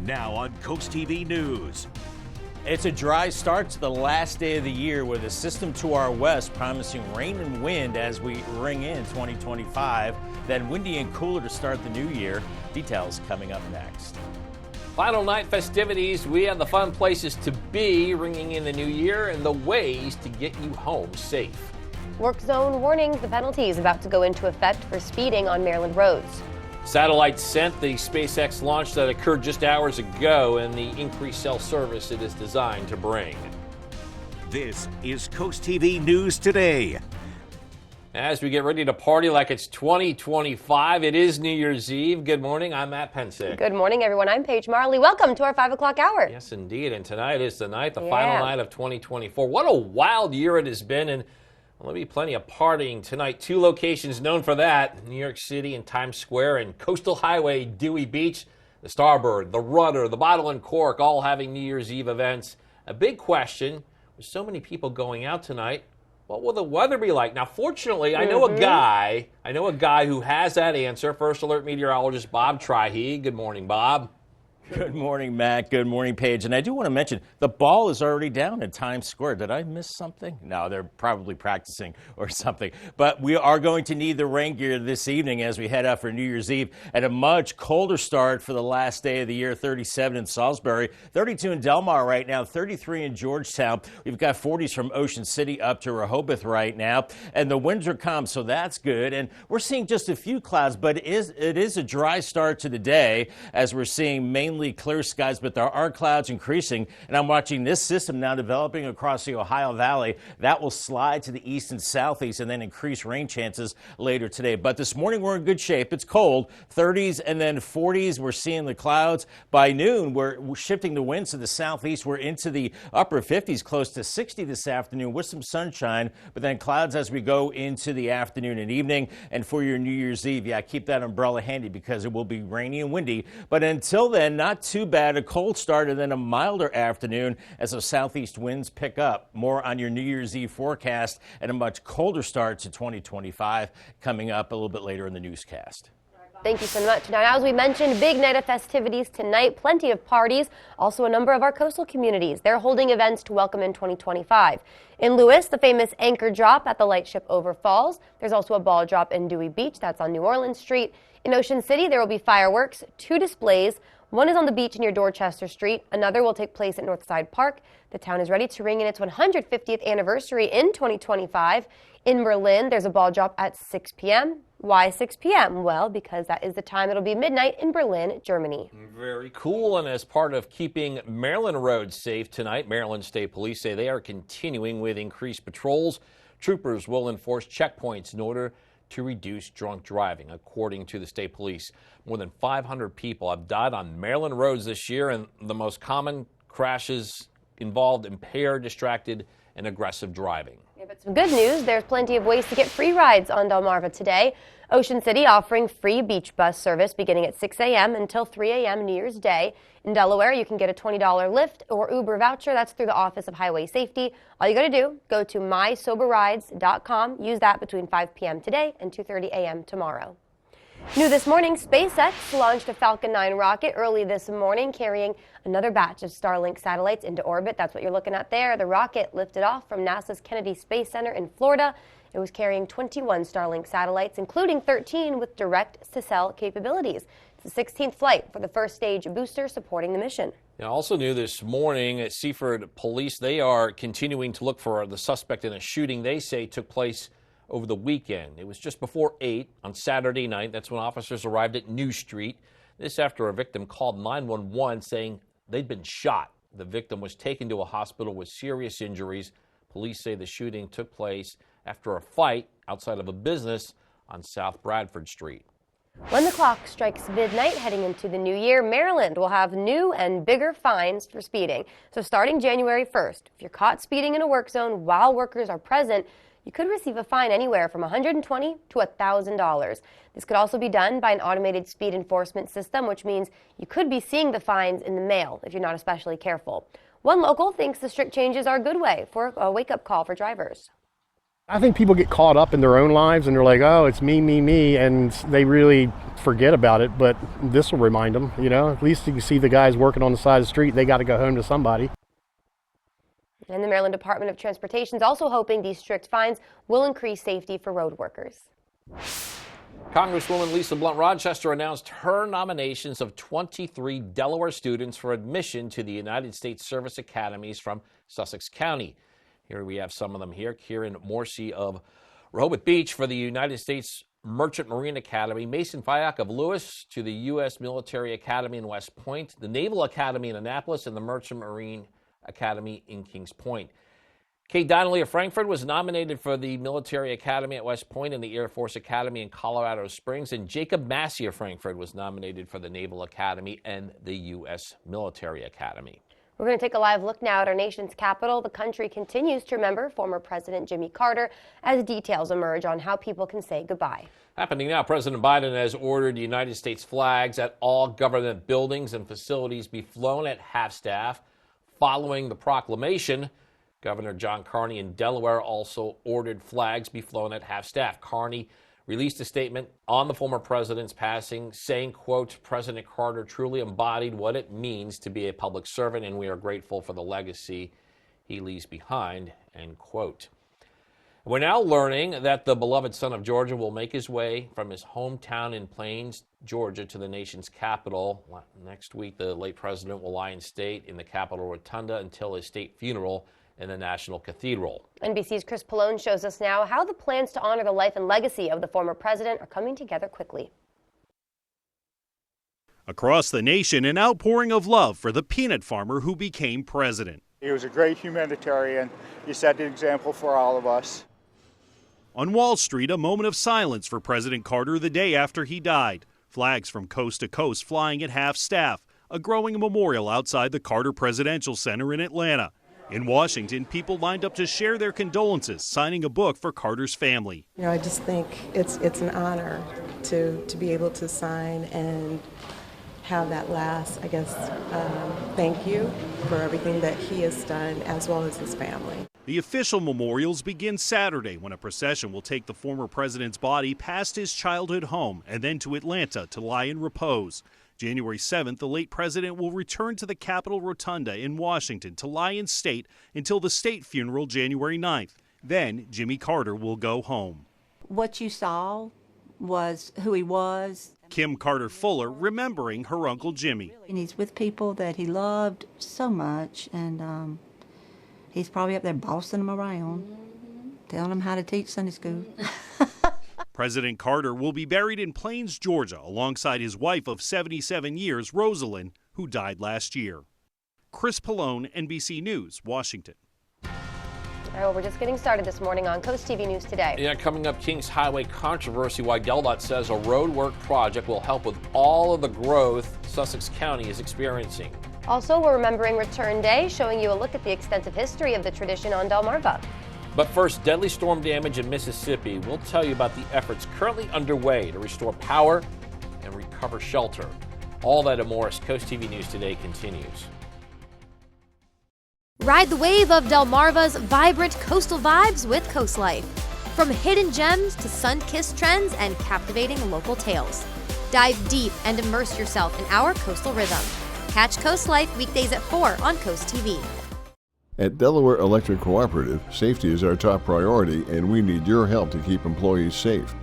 Now on CoastTV News. It's a dry start to the last day of the year with a system to our west promising rain and wind as we ring in 2025. Then windy and cooler to start the new year. Details coming up next. Final night festivities. We have the fun places to be ringing in the new year and the ways to get you home safe. Work zone warnings. The penalty is about to go into effect for speeding on Maryland roads. Satellite sent the SpaceX launch that occurred just hours ago and the increased cell service it is designed to bring. This is CoastTV News Today. As we get ready to party like it's 2025, it is New Year's Eve. Good morning, I'm Matt Pensick. Good morning, everyone. I'm Paige Marley. Welcome to our 5 o'clock hour. Yes, indeed. And tonight is the night, the final night of 2024. What a wild year it has been, and there'll be plenty of partying tonight. Two locations known for that, New York City and Times Square, and Coastal Highway, Dewey Beach, the Starbird, the Rudder, the Bottle and Cork, all having New Year's Eve events. A big question, with so many people going out tonight, what will the weather be like? Now, fortunately, I know a guy who has that answer. First Alert meteorologist Bob Trihey. Good morning, Bob. Good morning, Matt. Good morning, Paige. And I do want to mention the ball is already down in Times Square. Did I miss something? No, they're probably practicing or something. But we are going to need the rain gear this evening as we head out for New Year's Eve at a much colder start for the last day of the year. 37 in Salisbury, 32 in Delmarva right now, 33 in Georgetown. We've got 40s from Ocean City up to Rehoboth right now. And the winds are calm, so that's good. And we're seeing just a few clouds, but it is a dry start to the day as we're seeing mainly clear skies, but there are clouds increasing, and I'm watching this system now developing across the Ohio Valley. That will slide to the east and southeast and then increase rain chances later today. But this morning we're in good shape. It's cold, 30s and then 40s. We're seeing the clouds. By noon, we're shifting the winds to the southeast. We're into the upper 50s, close to 60 this afternoon with some sunshine, but then clouds as we go into the afternoon and evening. And for your New Year's Eve, yeah, keep that umbrella handy because it will be rainy and windy. But until then, not too bad. A cold start and then a milder afternoon as those southeast winds pick up. More on your New Year's Eve forecast and a much colder start to 2025 coming up a little bit later in the newscast. Thank you so much. Now, as we mentioned, big night of festivities tonight, plenty of parties. Also, a number of our coastal communities. They're holding events to welcome in 2025. In Lewis, the famous anchor drop at the lightship over Falls. There's also a ball drop in Dewey Beach. That's on New Orleans Street. In Ocean City, there will be fireworks, 2 displays. One is on the beach near Dorchester Street. Another will take place at Northside Park. The town is ready to ring in its 150th anniversary in 2025. In Berlin, there's a ball drop at 6 p.m. Why 6 p.m.? Well, because that is the time it'll be midnight in Berlin, Germany. Very cool. And as part of keeping Maryland roads safe tonight, Maryland State Police say they are continuing with increased patrols. Troopers will enforce checkpoints in order to reduce drunk driving. According to the state police, more than 500 people have died on Maryland roads this year, and the most common crashes involved impaired, distracted, and aggressive driving. Yeah, but some good news, there's plenty of ways to get free rides on Delmarva today. Ocean City offering free beach bus service beginning at 6 a.m. until 3 a.m. New Year's Day. In Delaware, you can get a $20 Lyft or Uber voucher. That's through the Office of Highway Safety. All you got to do, go to mysoberrides.com. Use that between 5 p.m. today and 2:30 a.m. tomorrow. New this morning, SpaceX launched a Falcon 9 rocket early this morning, carrying another batch of Starlink satellites into orbit. That's what you're looking at there. The rocket lifted off from NASA's Kennedy Space Center in Florida. It was carrying 21 Starlink satellites, including 13 with direct-to-cell capabilities. It's the 16th flight for the first stage booster supporting the mission. Also new this morning at Seaford Police, they are continuing to look for the suspect in a shooting they say took place over the weekend. It was just before 8 on Saturday night. That's when officers arrived at New Street. This after a victim called 911 saying they'd been shot. The victim was taken to a hospital with serious injuries. Police say the shooting took place after a fight outside of a business on South Bradford Street. When the clock strikes midnight heading into the new year, Maryland will have new and bigger fines for speeding. So starting January 1st, if you're caught speeding in a work zone while workers are present, you could receive a fine anywhere from $120 to $1,000. This could also be done by an automated speed enforcement system, which means you could be seeing the fines in the mail if you're not especially careful. One local thinks the strict changes are a good way for a wake-up call for drivers. I think people get caught up in their own lives and they're like, oh, it's me, and they really forget about it. But this will remind them, at least you can see the guys working on the side of the street. They got to go home to somebody. And the Maryland Department of Transportation is also hoping these strict fines will increase safety for road workers. Congresswoman Lisa Blunt Rochester announced her nominations of 23 Delaware students for admission to the United States Service Academies from Sussex County. Here we have some of them here. Kieran Morsi of Rehoboth Beach for the United States Merchant Marine Academy. Mason Fayok of Lewis to the U.S. Military Academy in West Point, the Naval Academy in Annapolis, and the Merchant Marine Academy in Kings Point. Kate Donnelly of Frankfort was nominated for the Military Academy at West Point and the Air Force Academy in Colorado Springs. And Jacob Massey of Frankfort was nominated for the Naval Academy and the U.S. Military Academy. We're going to take a live look now at our nation's capital. The country continues to remember former President Jimmy Carter as details emerge on how people can say goodbye. Happening now, President Biden has ordered United States flags at all government buildings and facilities be flown at half-staff. Following the proclamation, Governor John Carney in Delaware also ordered flags be flown at half-staff. Carney released a statement on the former president's passing saying, quote, President Carter truly embodied what it means to be a public servant, and we are grateful for the legacy he leaves behind, end quote. We're now learning that the beloved son of Georgia will make his way from his hometown in Plains, Georgia, to the nation's capital. Next week, the late president will lie in state in the Capitol Rotunda until his state funeral in the National Cathedral. NBC's Chris Pallone shows us now how the plans to honor the life and legacy of the former president are coming together quickly. Across the nation, an outpouring of love for the peanut farmer who became president. He was a great humanitarian. He set the example for all of us. On Wall Street, a moment of silence for President Carter the day after he died. Flags from coast to coast flying at half-staff, a growing memorial outside the Carter Presidential Center in Atlanta. In Washington, people lined up to share their condolences, signing a book for Carter's family. I just think it's an honor to be able to sign and have that last, thank you for everything that he has done, as well as his family. The official memorials begin Saturday when a procession will take the former president's body past his childhood home and then to Atlanta to lie in repose. January 7th, the late president will return to the Capitol Rotunda in Washington to lie in state until the state funeral January 9th. Then Jimmy Carter will go home. What you saw was who he was. Kim Carter Fuller remembering her Uncle Jimmy. And he's with people that he loved so much, and he's probably up there bossing them around, telling them how to teach Sunday school. President Carter will be buried in Plains, Georgia, alongside his wife of 77 years, Rosalind, who died last year. Chris Pallone, NBC News, Washington. Well, we're just getting started this morning on CoastTV News Today. Yeah, coming up, Kings Highway controversy, why DelDOT says a roadwork project will help with all of the growth Sussex County is experiencing. Also, we're remembering Return Day, showing you a look at the extensive history of the tradition on Delmarva. But first, deadly storm damage in Mississippi. We'll tell you about the efforts currently underway to restore power and recover shelter. All that and more as CoastTV News Today continues. Ride the wave of Delmarva's vibrant coastal vibes with Coast Life. From hidden gems to sun-kissed trends and captivating local tales. Dive deep and immerse yourself in our coastal rhythm. Catch Coast Life weekdays at 4 on CoastTV. At Delaware Electric Cooperative, safety is our top priority, and we need your help to keep employees safe.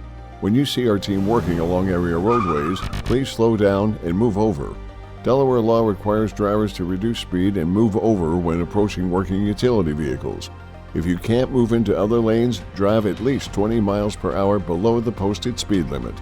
When you see our team working along area roadways, please slow down and move over. Delaware law requires drivers to reduce speed and move over when approaching working utility vehicles. If you can't move into other lanes, drive at least 20 miles per hour below the posted speed limit.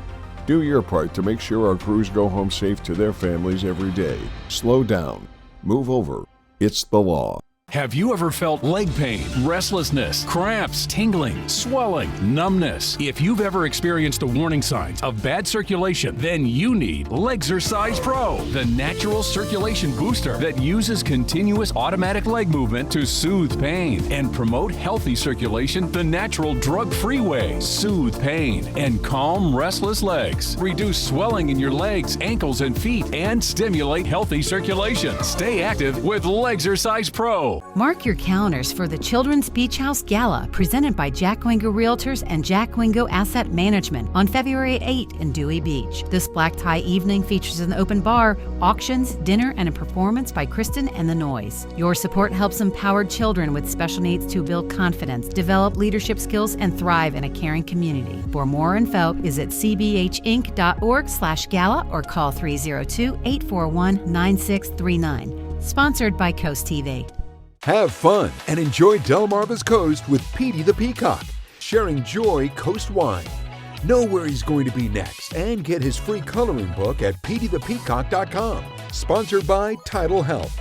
Do your part to make sure our crews go home safe to their families every day. Slow down. Move over. It's the law. Have you ever felt leg pain, restlessness, cramps, tingling, swelling, numbness? If you've ever experienced the warning signs of bad circulation, then you need Legzercise Pro, the natural circulation booster that uses continuous automatic leg movement to soothe pain and promote healthy circulation the natural drug-free way. Soothe pain and calm restless legs. Reduce swelling in your legs, ankles, and feet and stimulate healthy circulation. Stay active with Legzercise Pro. Mark your calendars for the Children's Beach House Gala presented by Jack Wingo Realtors and Jack Wingo Asset Management on February 8 in Dewey Beach. This black tie evening features an open bar, auctions, dinner, and a performance by Kristen and the Noise. Your support helps empowered children with special needs to build confidence, develop leadership skills, and thrive in a caring community. For more info, visit cbhinc.org/gala or call 302-841-9639. Sponsored by CoastTV. Have fun and enjoy Delmarva's Coast with Petey the Peacock, sharing joy coastwide. Know where he's going to be next and get his free coloring book at peteythepeacock.com. Sponsored by Tidal Health.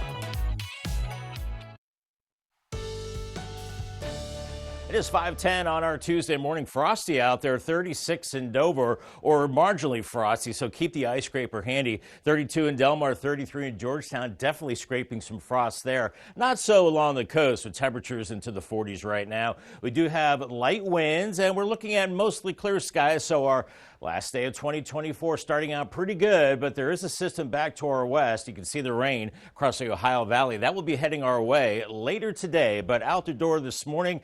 It is 5:10 on our Tuesday morning. Frosty out there, 36 in Dover, or marginally frosty, so keep the ice scraper handy. 32 in Delmar, 33 in Georgetown, definitely scraping some frost there. Not so along the coast with temperatures into the 40s right now. We do have light winds, and we're looking at mostly clear skies, so our last day of 2024 starting out pretty good, but there is a system back to our west. You can see the rain across the Ohio Valley. That will be heading our way later today, but out the door this morning,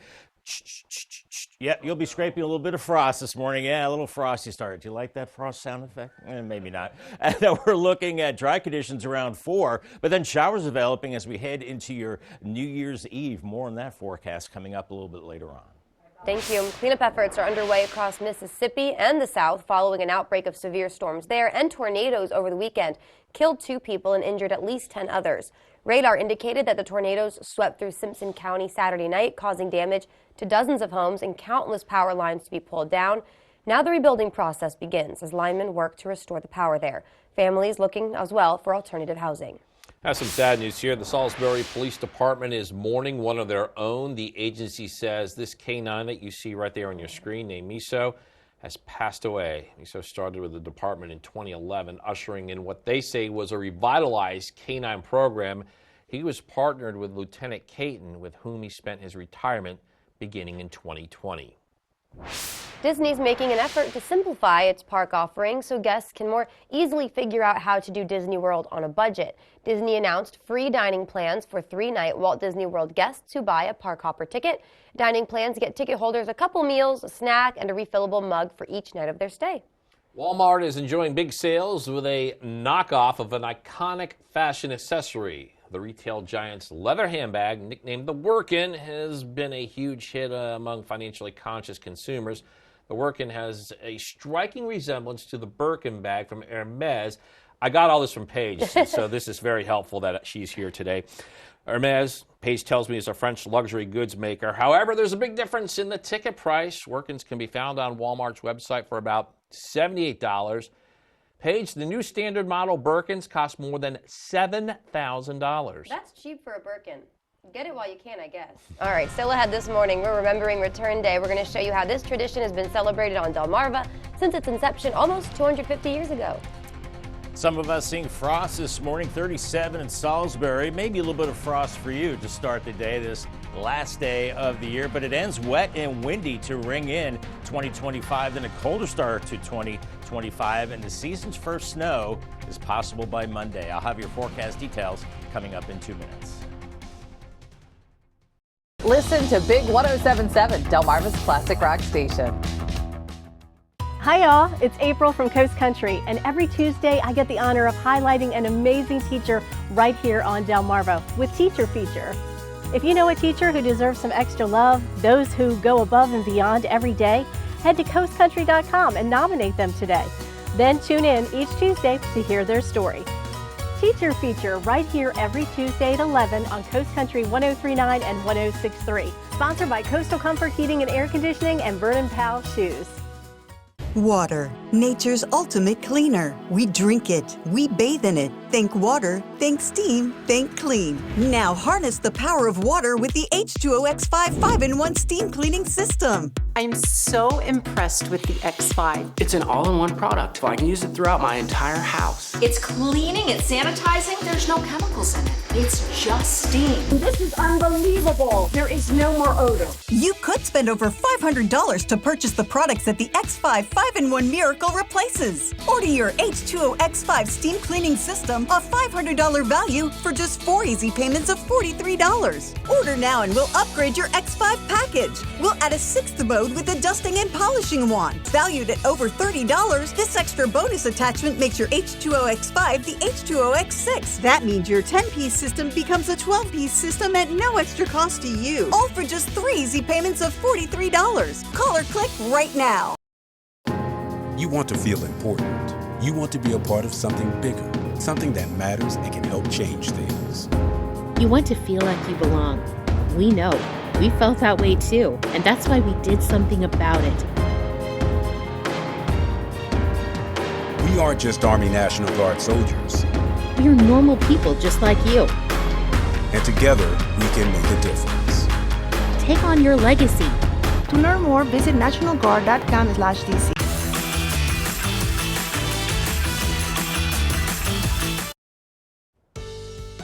yeah, you'll be scraping a little bit of frost this morning. Yeah, a little frosty start. Do you like that frost sound effect? Maybe not. And then we're looking at dry conditions around 4, but then showers developing as we head into your New Year's Eve. More on that forecast coming up a little bit later on. Thank you. Cleanup efforts are underway across Mississippi and the South following an outbreak of severe storms there, and tornadoes over the weekend killed 2 people and injured at least 10 others. Radar indicated that the tornadoes swept through Simpson County Saturday night, causing damage to dozens of homes and countless power lines to be pulled down. Now the rebuilding process begins as linemen work to restore the power there. Families looking as well for alternative housing. Have some sad news here. The Salisbury Police Department is mourning one of their own. The agency says this K9 that you see right there on your screen, named Miso, has passed away. Miso started with the department in 2011, ushering in what they say was a revitalized K9 program. He was partnered with Lieutenant Caton, with whom he spent his retirement beginning in 2020. Disney's making an effort to simplify its park offerings so guests can more easily figure out how to do Disney World on a budget. Disney announced free dining plans for 3-night Walt Disney World guests who buy a park hopper ticket. Dining plans get ticket holders a couple meals, a snack, and a refillable mug for each night of their stay. Walmart is enjoying big sales with a knockoff of an iconic fashion accessory. The retail giant's leather handbag, nicknamed the Workin, has been a huge hit among financially conscious consumers. The Workin has a striking resemblance to the Birkin bag from Hermes. I got all this from Paige, so this is very helpful that she's here today. Hermes, Paige tells me, is a French luxury goods maker. However, there's a big difference in the ticket price. Workins can be found on Walmart's website for about $78. Paige, the new standard model Birkins cost more than $7,000. That's cheap for a Birkin. Get it while you can, I guess. All right, still ahead this morning, we're remembering Return Day. We're going to show you how this tradition has been celebrated on Delmarva since its inception almost 250 years ago. Some of us seeing frost this morning, 37 in Salisbury. Maybe a little bit of frost for you to start the day, this last day of the year, but it ends wet and windy to ring in 2025, then a colder start to 2025, and the season's first snow is possible by Monday. I'll have your forecast details coming up in 2 minutes. Listen to Big 107.7, Delmarva's classic rock station. Hi y'all, it's April from Coast Country, and every Tuesday I get the honor of highlighting an amazing teacher right here on Delmarva with Teacher Feature. If you know a teacher who deserves some extra love, those who go above and beyond every day, head to coastcountry.com and nominate them today. Then tune in each Tuesday to hear their story. Teacher Feature right here every Tuesday at 11 on Coast Country 103.9 and 106.3. Sponsored by Coastal Comfort Heating and Air Conditioning and Vernon Powell Shoes. Water, nature's ultimate cleaner. We drink it, we bathe in it. Think water, think steam, think clean. Now harness the power of water with the H2O X5 5-in-1 steam cleaning system. I'm so impressed with the X5. It's an all-in-one product, so I can use it throughout my entire house. It's cleaning, it's sanitizing, there's no chemicals in it. It's just steam. This is unbelievable. There is no more odor. You could spend over $500 to purchase the products that the X5 5-in-1 Miracle replaces. Order your H2O X5 steam cleaning system Maximum of $500 value for just 4 easy payments of $43. Order now and we'll upgrade your X5 package. We'll add a 6th mode with a dusting and polishing wand. Valued at over $30, this extra bonus attachment makes your H2O X5 the H2O X6. That means your 10-piece system becomes a 12-piece system at no extra cost to you. All for just 3 easy payments of $43. Call or click right now. You want to feel important. You want to be a part of something bigger, something that matters and can help change things. You want to feel like you belong. We know. We felt that way too, and that's why we did something about it. We aren't just Army National Guard soldiers. We are normal people just like you. And together, we can make a difference. Take on your legacy. To learn more, visit nationalguard.com/DC.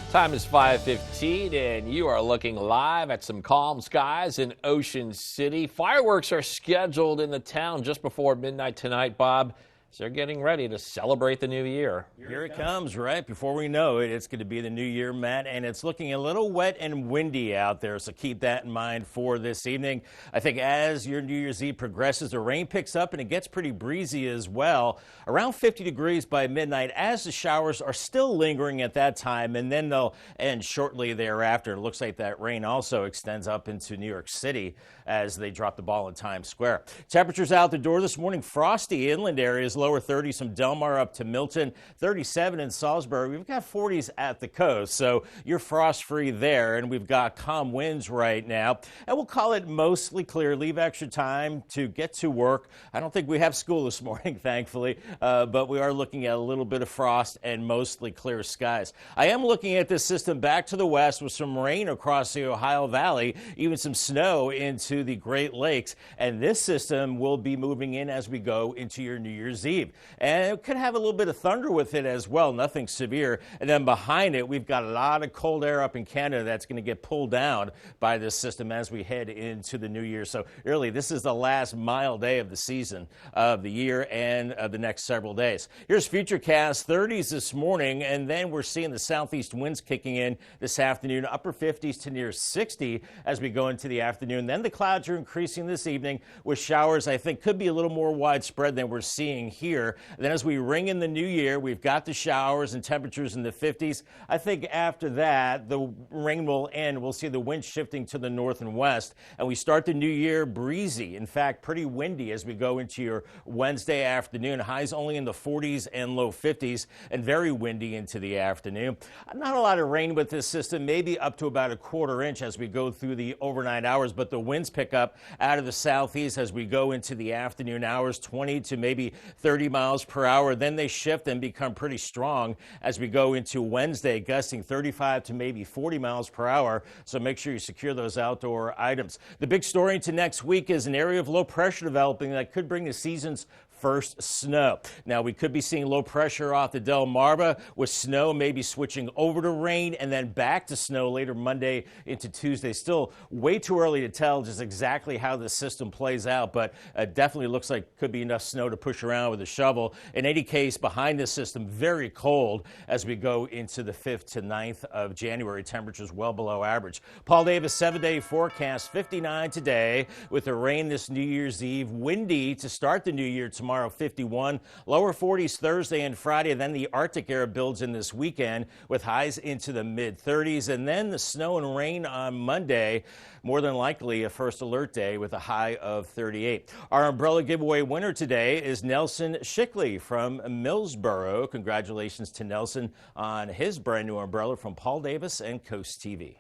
Time is 5:15, and you are looking live at some calm skies in Ocean City. Fireworks are scheduled in the town just before midnight tonight, Bob. So they're getting ready to celebrate the new year. Here it comes, right before we know it. It's going to be the new year, Matt, and it's looking a little wet and windy out there, so keep that in mind for this evening. I think as your New Year's Eve progresses, the rain picks up and it gets pretty breezy as well. Around 50 degrees by midnight as the showers are still lingering at that time, and then they'll end shortly thereafter. It looks like that rain also extends up into New York City as they drop the ball in Times Square. Temperatures out the door this morning, frosty inland areas, lower 30s from Delmarva up to Milton, 37 in Salisbury. We've got 40s at the coast, so you're frost-free there, and we've got calm winds right now. And we'll call it mostly clear. Leave extra time to get to work. I don't think we have school this morning, thankfully, but we are looking at a little bit of frost and mostly clear skies. I am looking at this system back to the west with some rain across the Ohio Valley, even some snow into the Great Lakes, and this system will be moving in as we go into your New Year's Eve. And it could have a little bit of thunder with it as well, nothing severe. And then behind it, we've got a lot of cold air up in Canada that's going to get pulled down by this system as we head into the new year. So really, this is the last mild day of the season of the year and the next several days. Here's Futurecast, 30s this morning, and then we're seeing the southeast winds kicking in this afternoon, upper 50s to near 60 as we go into the afternoon. Then the clouds are increasing this evening with showers I think could be a little more widespread than we're seeing here. Then as we ring in the new year, we've got the showers and temperatures in the 50s. I think after that, the rain will end. We'll see the wind shifting to the north and west, and we start the new year breezy. In fact, pretty windy as we go into your Wednesday afternoon. Highs only in the 40s and low 50s, and very windy into the afternoon. Not a lot of rain with this system, maybe up to about a quarter inch as we go through the overnight hours, but the winds pick up out of the southeast as we go into the afternoon hours, 20 to maybe 30 miles per hour. Then they shift and become pretty strong as we go into Wednesday, gusting 35 to maybe 40 miles per hour. So make sure you secure those outdoor items. The big story into next week is an area of low pressure developing that could bring the season's first snow. Now, we could be seeing low pressure off the Delmarva with snow maybe switching over to rain and then back to snow later Monday into Tuesday. Still way too early to tell just exactly how the system plays out, but definitely looks like could be enough snow to push around with a shovel. In any case, behind this system, very cold as we go into the 5th to 9th of January. Temperatures well below average. Paul Davis 7-day forecast, 59 today with the rain this New Year's Eve. Windy to start the new year tomorrow, 51. Lower 40s Thursday and Friday. Then the Arctic air builds in this weekend with highs into the mid 30s. And then the snow and rain on Monday. More than likely a first alert day with a high of 38. Our umbrella giveaway winner today is Nelson Shickley from Millsboro. Congratulations to Nelson on his brand new umbrella from Paul Davis and Coast TV.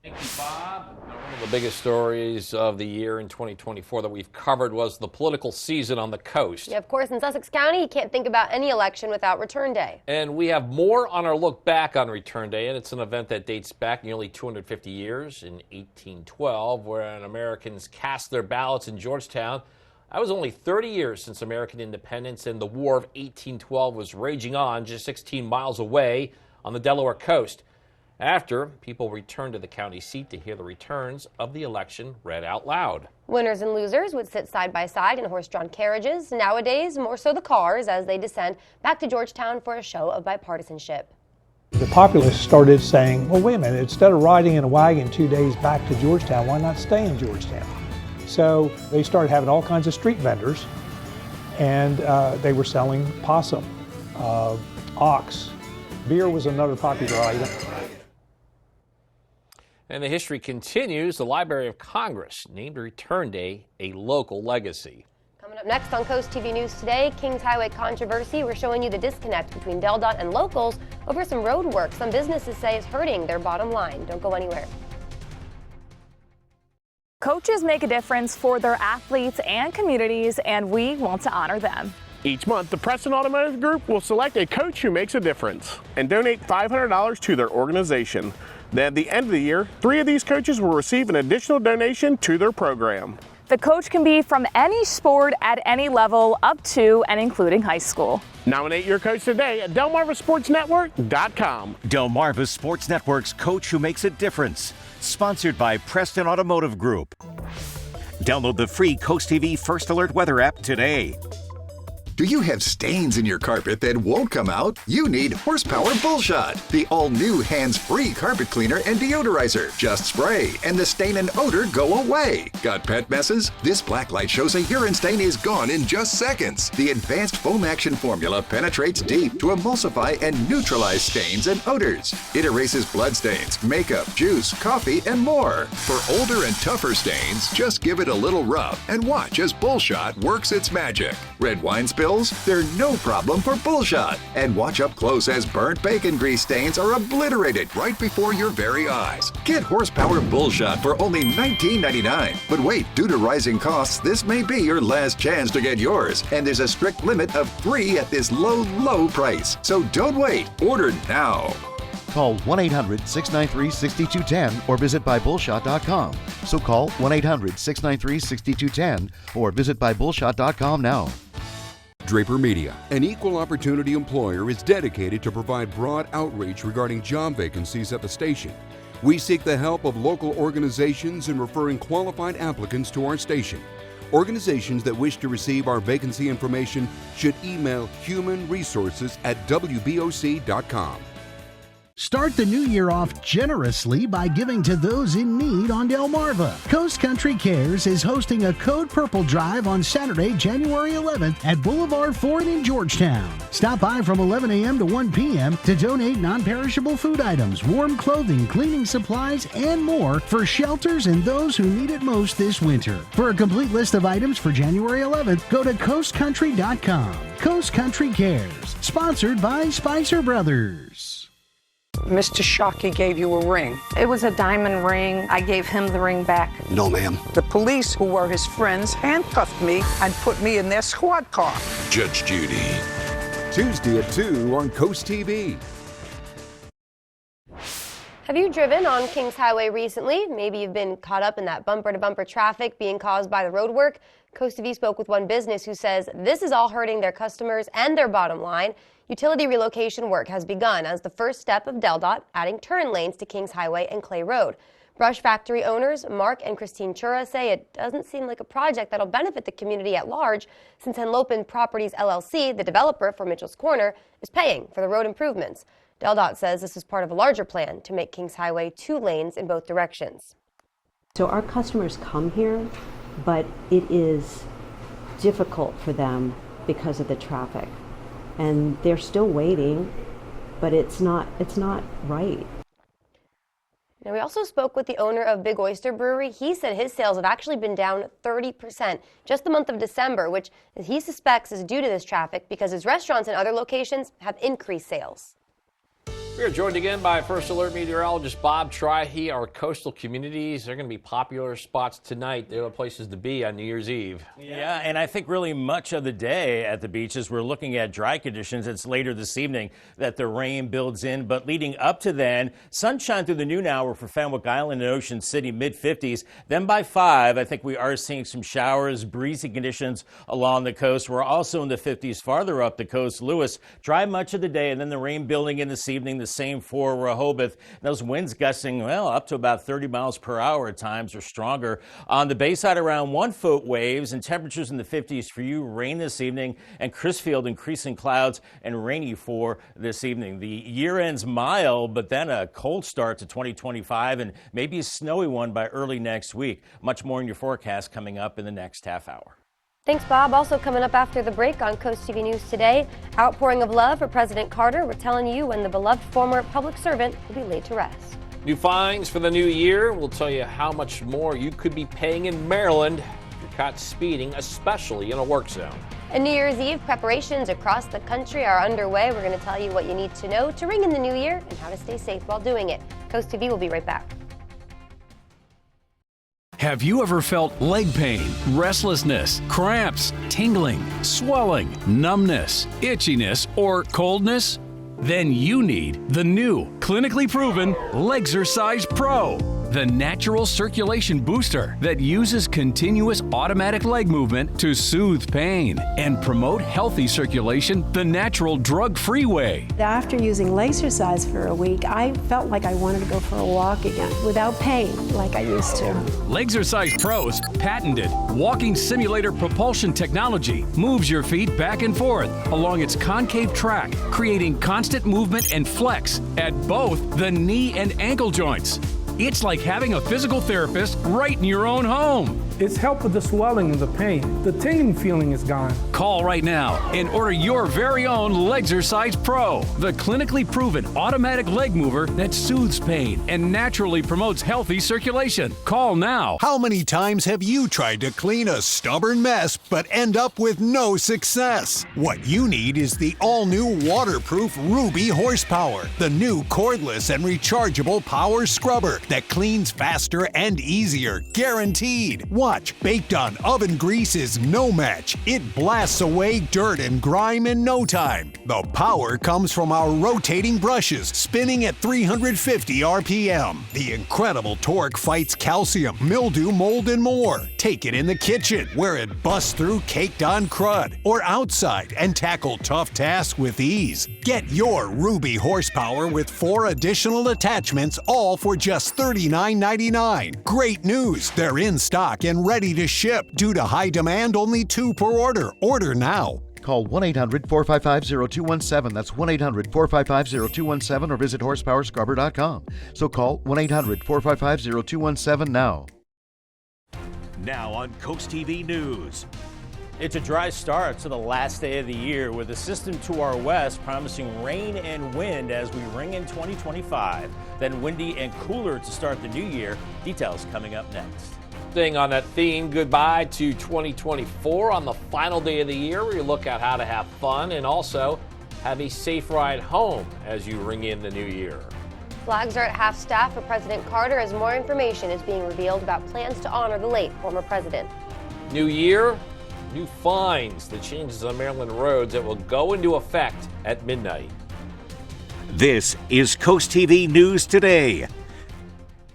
Thank you, Bob. One of the biggest stories of the year in 2024 that we've covered was the political season on the coast. Yeah, of course, in Sussex County, you can't think about any election without Return Day. And we have more on our look back on Return Day, and it's an event that dates back nearly 250 years in 1812, when Americans cast their ballots in Georgetown. That was only 30 years since American independence, and the War of 1812 was raging on just 16 miles away on the Delaware coast. After, people returned to the county seat to hear the returns of the election read out loud. Winners and losers would sit side by side in horse-drawn carriages. Nowadays, more so the cars as they descend back to Georgetown for a show of bipartisanship. The populace started saying, well, wait a minute, instead of riding in a wagon 2 days back to Georgetown, why not stay in Georgetown? So they started having all kinds of street vendors, and they were selling possum, ox. Beer was another popular item. And the history continues. The Library of Congress named Return Day a local legacy. Coming up next on Coast TV News today, Kings Highway controversy. We're showing you the disconnect between DelDOT and locals over some road work some businesses say is hurting their bottom line. Don't go anywhere. Coaches make a difference for their athletes and communities, and we want to honor them. Each month, the Preston Automotive Group will select a coach who makes a difference and donate $500 to their organization. Then at the end of the year, 3 of these coaches will receive an additional donation to their program. The coach can be from any sport at any level up to and including high school. Nominate your coach today at DelmarvaSportsNetwork.com. Delmarva Sports Network's Coach Who Makes a Difference. Sponsored by Preston Automotive Group. Download the free Coast TV First Alert weather app today. Do you have stains in your carpet that won't come out? You need Horsepower Bullshot, the all-new hands-free carpet cleaner and deodorizer. Just spray, and the stain and odor go away. Got pet messes? This black light shows a urine stain is gone in just seconds. The advanced foam action formula penetrates deep to emulsify and neutralize stains and odors. It erases blood stains, makeup, juice, coffee, and more. For older and tougher stains, just give it a little rub and watch as Bullshot works its magic. Red wine spills? They're no problem for Bullshot. And watch up close as burnt bacon grease stains are obliterated right before your very eyes. Get Horsepower Bullshot for only $19.99. But wait, due to rising costs, this may be your last chance to get yours. And there's a strict limit of 3 at this low, low price. So don't wait. Order now. Call 1-800-693-6210 or visit buybullshot.com. So call 1-800-693-6210 or visit buybullshot.com now. Draper Media, an equal opportunity employer, is dedicated to provide broad outreach regarding job vacancies at the station. We seek the help of local organizations in referring qualified applicants to our station. Organizations that wish to receive our vacancy information should email humanresources@wboc.com. Start the new year off generously by giving to those in need on Delmarva. Coast Country Cares is hosting a Code Purple Drive on Saturday, January 11th at Boulevard Ford in Georgetown. Stop by from 11 a.m. to 1 p.m. to donate non-perishable food items, warm clothing, cleaning supplies, and more for shelters and those who need it most this winter. For a complete list of items for January 11th, go to coastcountry.com. Coast Country Cares, sponsored by Spicer Brothers. Mr. Shockey gave you a ring. It was a diamond ring. I gave him the ring back. No, ma'am. The police, who were his friends, handcuffed me and put me in their squad car. Judge Judy. Tuesday at 2 on Coast TV. Have you driven on Kings Highway recently? Maybe you've been caught up in that bumper-to-bumper traffic being caused by the road work. Coast TV spoke with one business who says this is all hurting their customers and their bottom line. Utility relocation work has begun as the first step of DelDOT adding turn lanes to Kings Highway and Clay Road. Brush factory owners Mark and Christine Chura say it doesn't seem like a project that'll benefit the community at large since Henlopen Properties LLC, the developer for Mitchell's Corner, is paying for the road improvements. DelDOT says this is part of a larger plan to make Kings Highway 2 lanes in both directions. So our customers come here, but it is difficult for them because of the traffic. And they're still waiting, but it's not right. Now, we also spoke with the owner of Big Oyster Brewery. He said his sales have actually been down 30% just the month of December, which he suspects is due to this traffic because his restaurants and other locations have increased sales. We are joined again by First Alert meteorologist Bob Trihey. Our coastal communities, they're going to be popular spots tonight. They're the places to be on New Year's Eve. Yeah, and I think really much of the day at the beaches, we're looking at dry conditions. It's later this evening that the rain builds in, but leading up to then, sunshine through the noon hour for Fenwick Island and Ocean City, mid-50s. Then by 5, I think we are seeing some showers, breezy conditions along the coast. We're also in the 50s farther up the coast. Lewis, dry much of the day, and then the rain building in this evening. the same for Rehoboth. Those winds gusting, well, up to about 30 miles per hour at times or stronger. On the bay side, around 1 foot waves and temperatures in the 50s for you. Rain this evening, and Crisfield increasing clouds and rainy for this evening. The year ends mild, but then a cold start to 2025 and maybe a snowy one by early next week. Much more in your forecast coming up in the next half hour. Thanks, Bob. Also coming up after the break on Coast TV News today, outpouring of love for President Carter. We're telling you when the beloved former public servant will be laid to rest. New fines for the new year. We'll tell you how much more you could be paying in Maryland if you're caught speeding, especially in a work zone. And New Year's Eve preparations across the country are underway. We're going to tell you what you need to know to ring in the new year and how to stay safe while doing it. Coast TV will be right back. Have you ever felt leg pain, restlessness, cramps, tingling, swelling, numbness, itchiness, or coldness? Then you need the new, clinically proven Legzercise Pro, the natural circulation booster that uses continuous automatic leg movement to soothe pain and promote healthy circulation the natural drug-free way. After using Legzercise for a week, I felt like I wanted to go for a walk again without pain like I used to. Legzercise Pro's patented walking simulator propulsion technology moves your feet back and forth along its concave track, creating constant movement and flex at both the knee and ankle joints. It's like having a physical therapist right in your own home. It's helped with the swelling and the pain. The tingling feeling is gone. Call right now and order your very own Legzercise Pro, the clinically proven automatic leg mover that soothes pain and naturally promotes healthy circulation. Call now. How many times have you tried to clean a stubborn mess but end up with no success? What you need is the all-new waterproof Ruby Horsepower, the new cordless and rechargeable power scrubber that cleans faster and easier, guaranteed. Watch, baked on oven grease is no match. It blasts away dirt and grime in no time. The power comes from our rotating brushes, spinning at 350 RPM. The incredible torque fights calcium, mildew, mold, and more. Take it in the kitchen, where it busts through caked-on crud, or outside and tackle tough tasks with ease. Get your Ruby Horsepower with 4 additional attachments, all for just $39.99. Great news! They're in stock and ready to ship. Due to high demand, only 2 per order. Order now. Call 1-800-455-0217. That's 1-800-455-0217 or visit horsepowerscrubber.com. So call 1-800-455-0217 now. Now on Coast TV News. It's a dry start to the last day of the year with a system to our west promising rain and wind as we ring in 2025. Then windy and cooler to start the new year. Details coming up next. Staying on that theme, goodbye to 2024 on the final day of the year. We look at how to have fun and also have a safe ride home as you ring in the new year. Flags are at half-staff for President Carter as more information is being revealed about plans to honor the late former president. New year, new fines, the changes on Maryland roads that will go into effect at midnight. This is Coast TV News Today.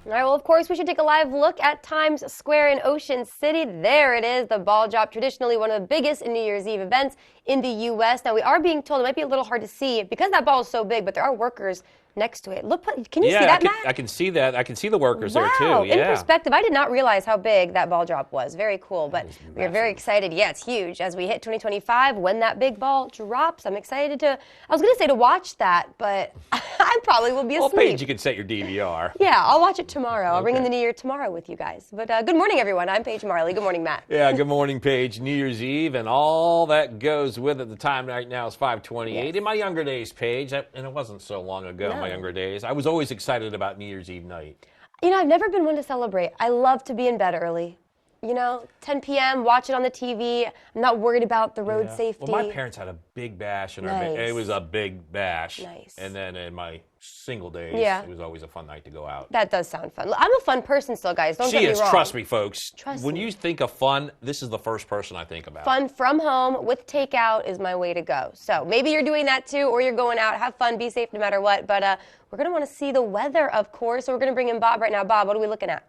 All right, well, of course, we should take a live look at Times Square in Ocean City. There it is, the ball drop, traditionally one of the biggest New Year's Eve events in the U.S. Now, we are being told it might be a little hard to see because that ball is so big, but there are workers next to it. Look, can you see that, Matt? I can see that. I can see the workers there, too. Wow, in perspective, I did not realize how big that ball drop was. Very cool, but we are very excited. Yeah, it's huge. As we hit 2025, when that big ball drops, I'm excited to, I was going to say to watch that, but I probably will be asleep. Well, Paige, you can set your DVR. Yeah, I'll watch it tomorrow. I'll ring in the new year tomorrow with you guys. But good morning, everyone. I'm Paige Marley. Good morning, Matt. Yeah, good morning, Paige. New Year's Eve and all that goes with it. The time right now is 5:28. Yes. In my younger days, Paige, and it wasn't so long ago, in my younger days, I was always excited about New Year's Eve night. You know, I've never been one to celebrate. I love to be in bed early. You know, 10 p.m., watch it on the TV. I'm not worried about the road safety. Well, my parents had a big bash. It was a big bash. Nice. And then in my single days, it was always a fun night to go out. That does sound fun. I'm a fun person still, guys. Don't get me wrong. Trust me, folks. Trust when me. you think of fun, this is the first person I think about. Fun from home with takeout is my way to go. So maybe you're doing that too, or you're going out. Have fun, be safe no matter what. But we're going to want to see the weather, of course. So we're going to bring in Bob right now. Bob, what are we looking at?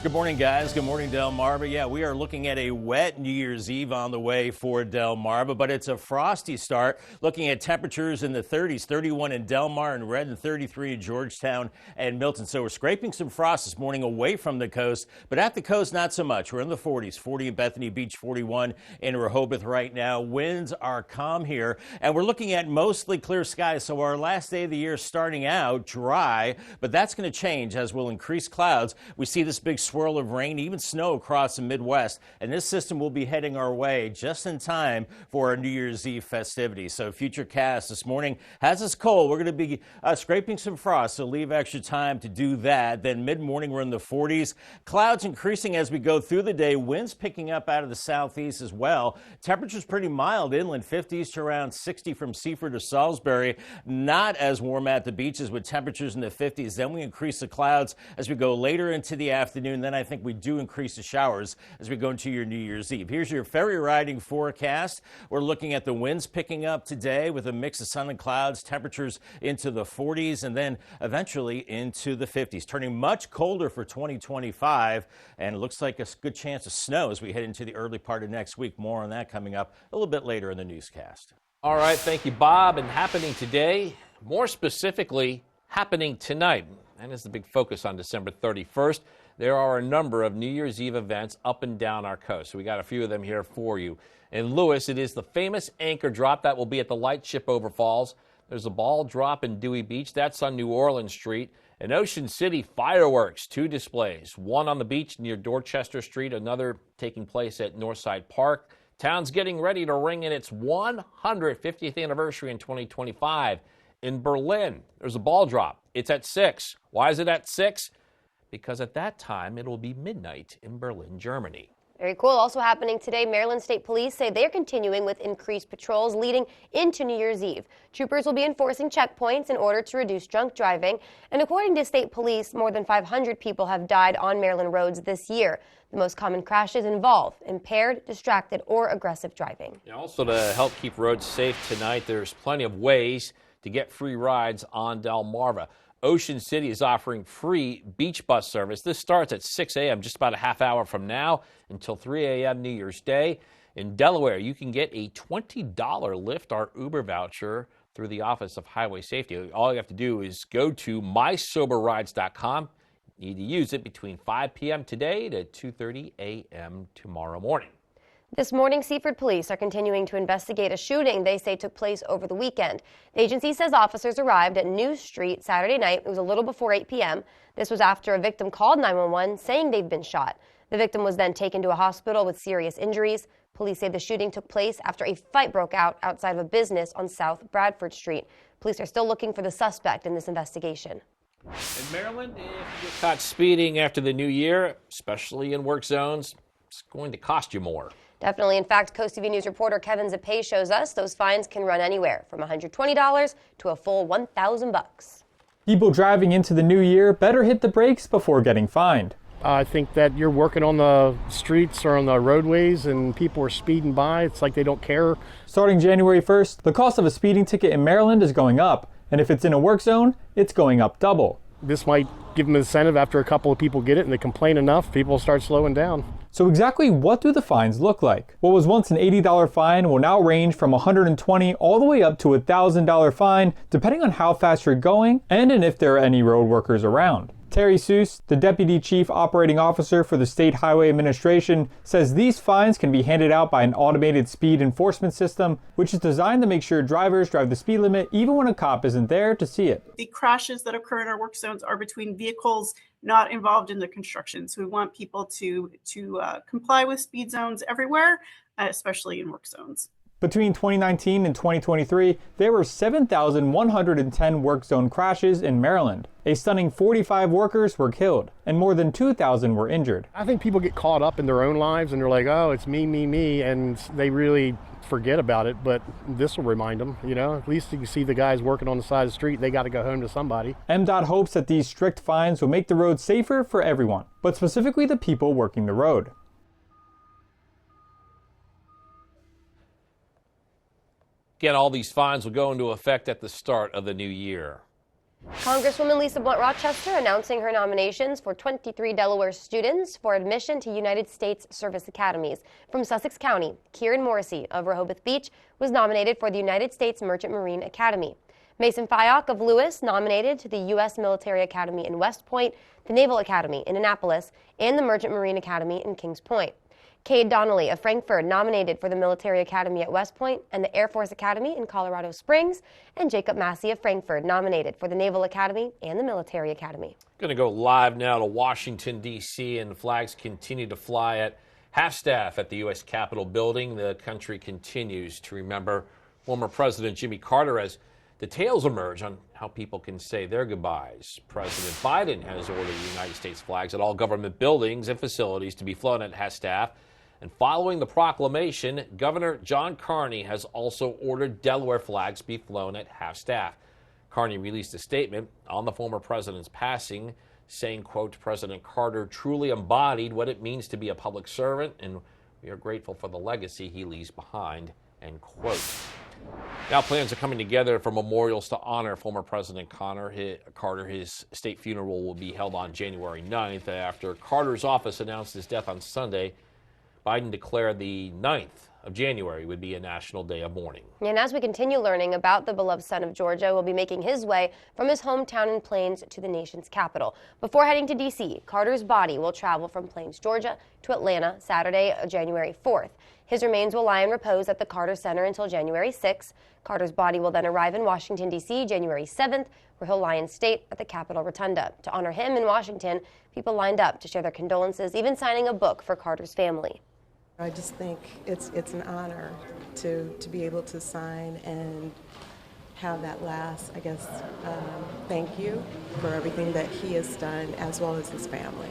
Good morning, guys. Good morning, Delmarva. Yeah, we are looking at a wet New Year's Eve on the way for Delmarva, but it's a frosty start. Looking at temperatures in the 30s, 31 in Delmar and Red, and 33 in Georgetown and Milton. So we're scraping some frost this morning away from the coast, but at the coast, not so much. We're in the 40s, 40 in Bethany Beach, 41 in Rehoboth right now. Winds are calm here, and we're looking at mostly clear skies. So our last day of the year starting out dry, but that's going to change as we'll increase clouds. We see this big swirl of rain, even snow across the Midwest, and this system will be heading our way just in time for our New Year's Eve festivities. So Futurecast this morning has us cold. We're going to be scraping some frost, so leave extra time to do that. Then mid-morning we're in the 40s. Clouds increasing as we go through the day. Winds picking up out of the southeast as well. Temperatures pretty mild inland, 50s to around 60 from Seaford to Salisbury. Not as warm at the beaches with temperatures in the 50s. Then we increase the clouds as we go later into the afternoon. Then I think we do increase the showers as we go into your New Year's Eve. Here's your ferry riding forecast. We're looking at the winds picking up today with a mix of sun and clouds, temperatures into the 40s and then eventually into the 50s, turning much colder for 2025. And it looks like a good chance of snow as we head into the early part of next week. More on that coming up a little bit later in the newscast. All right, thank you, Bob. And happening today, more specifically, happening tonight. And is the big focus on December 31st. There are a number of New Year's Eve events up and down our coast. So we got a few of them here for you. In Lewis, it is the famous anchor drop that will be at the Lightship over Falls. There's a ball drop in Dewey Beach. That's on New Orleans Street. In Ocean City, fireworks, 2 displays. One on the beach near Dorchester Street, another taking place at Northside Park. Town's getting ready to ring in its 150th anniversary in 2025. In Berlin, there's a ball drop. It's at 6. Why is it at 6? Because at that time, it will be midnight in Berlin, Germany. Very cool. Also happening today, Maryland State Police say they're continuing with increased patrols leading into New Year's Eve. Troopers will be enforcing checkpoints in order to reduce drunk driving. And according to state police, more than 500 people have died on Maryland roads this year. The most common crashes involve impaired, distracted, or aggressive driving. Yeah, also to help keep roads safe tonight, there's plenty of ways to get free rides on Delmarva. Ocean City is offering free beach bus service. This starts at 6 a.m., just about a half hour from now, until 3 a.m. New Year's Day. In Delaware, you can get a $20 Lyft or Uber voucher through the Office of Highway Safety. All you have to do is go to mysoberrides.com. You need to use it between 5 p.m. today to 2:30 a.m. tomorrow morning. This morning, Seaford police are continuing to investigate a shooting they say took place over the weekend. The agency says officers arrived at New Street Saturday night. It was a little before 8 p.m. This was after a victim called 911 saying they've been shot. The victim was then taken to a hospital with serious injuries. Police say the shooting took place after a fight broke out outside of a business on South Bradford Street. Police are still looking for the suspect in this investigation. In Maryland, if you get caught speeding after the new year, especially in work zones, it's going to cost you more. Definitely. In fact, CoastTV News reporter Kevin Zapay shows us those fines can run anywhere from $120 to a full $1,000. People driving into the new year better hit the brakes before getting fined. I think that you're working on the streets or on the roadways and people are speeding by. It's like they don't care. Starting January 1st, the cost of a speeding ticket in Maryland is going up. And if it's in a work zone, it's going up double. This might give them incentive after a couple of people get it and they complain enough, people start slowing down. So exactly what do the fines look like? What was once an $80 fine will now range from $120 all the way up to a $1,000 fine, depending on how fast you're going and if there are any road workers around. Terry Seuss, the Deputy Chief Operating Officer for the State Highway Administration, says these fines can be handed out by an automated speed enforcement system, which is designed to make sure drivers drive the speed limit even when a cop isn't there to see it. The crashes that occur in our work zones are between vehicles not involved in the construction. So we want people to comply with speed zones everywhere, especially in work zones. Between 2019 and 2023, there were 7,110 work zone crashes in Maryland. A stunning 45 workers were killed, and more than 2,000 were injured. I think people get caught up in their own lives, and they're like, oh, it's me, and they really forget about it, but this will remind them, at least you can see the guys working on the side of the street, they got to go home to somebody. MDOT hopes that these strict fines will make the road safer for everyone, but specifically the people working the road. Again, all these fines will go into effect at the start of the new year. Congresswoman Lisa Blunt Rochester announcing her nominations for 23 Delaware students for admission to United States Service Academies. From Sussex County, Kieran Morrissey of Rehoboth Beach was nominated for the United States Merchant Marine Academy. Mason Fyock of Lewis nominated to the U.S. Military Academy in West Point, the Naval Academy in Annapolis, and the Merchant Marine Academy in Kings Point. Cade Donnelly of Frankfort nominated for the Military Academy at West Point and the Air Force Academy in Colorado Springs, and Jacob Massey of Frankfort nominated for the Naval Academy and the Military Academy. Going to go live now to Washington, D.C., and flags continue to fly at half-staff at the U.S. Capitol building. The country continues to remember former President Jimmy Carter as details emerge on how people can say their goodbyes. President Biden has ordered the United States flags at all government buildings and facilities to be flown at half-staff. And following the proclamation, Governor John Carney has also ordered Delaware flags be flown at half-staff. Carney released a statement on the former president's passing, saying, quote, President Carter truly embodied what it means to be a public servant, and we are grateful for the legacy he leaves behind, end quote. Now plans are coming together for memorials to honor former President Carter. His state funeral will be held on January 9th. After Carter's office announced his death on Sunday, Biden declared the 9th of January would be a national day of mourning. And as we continue learning about the beloved son of Georgia, will be making his way from his hometown in Plains to the nation's capital. Before heading to D.C., Carter's body will travel from Plains, Georgia to Atlanta Saturday, January 4th. His remains will lie in repose at the Carter Center until January 6th. Carter's body will then arrive in Washington, D.C. January 7th, where he'll lie in state at the Capitol Rotunda. To honor him in Washington, people lined up to share their condolences, even signing a book for Carter's family. I just think it's an honor to be able to sign and have that last, I guess, thank you for everything that he has done, as well as his family.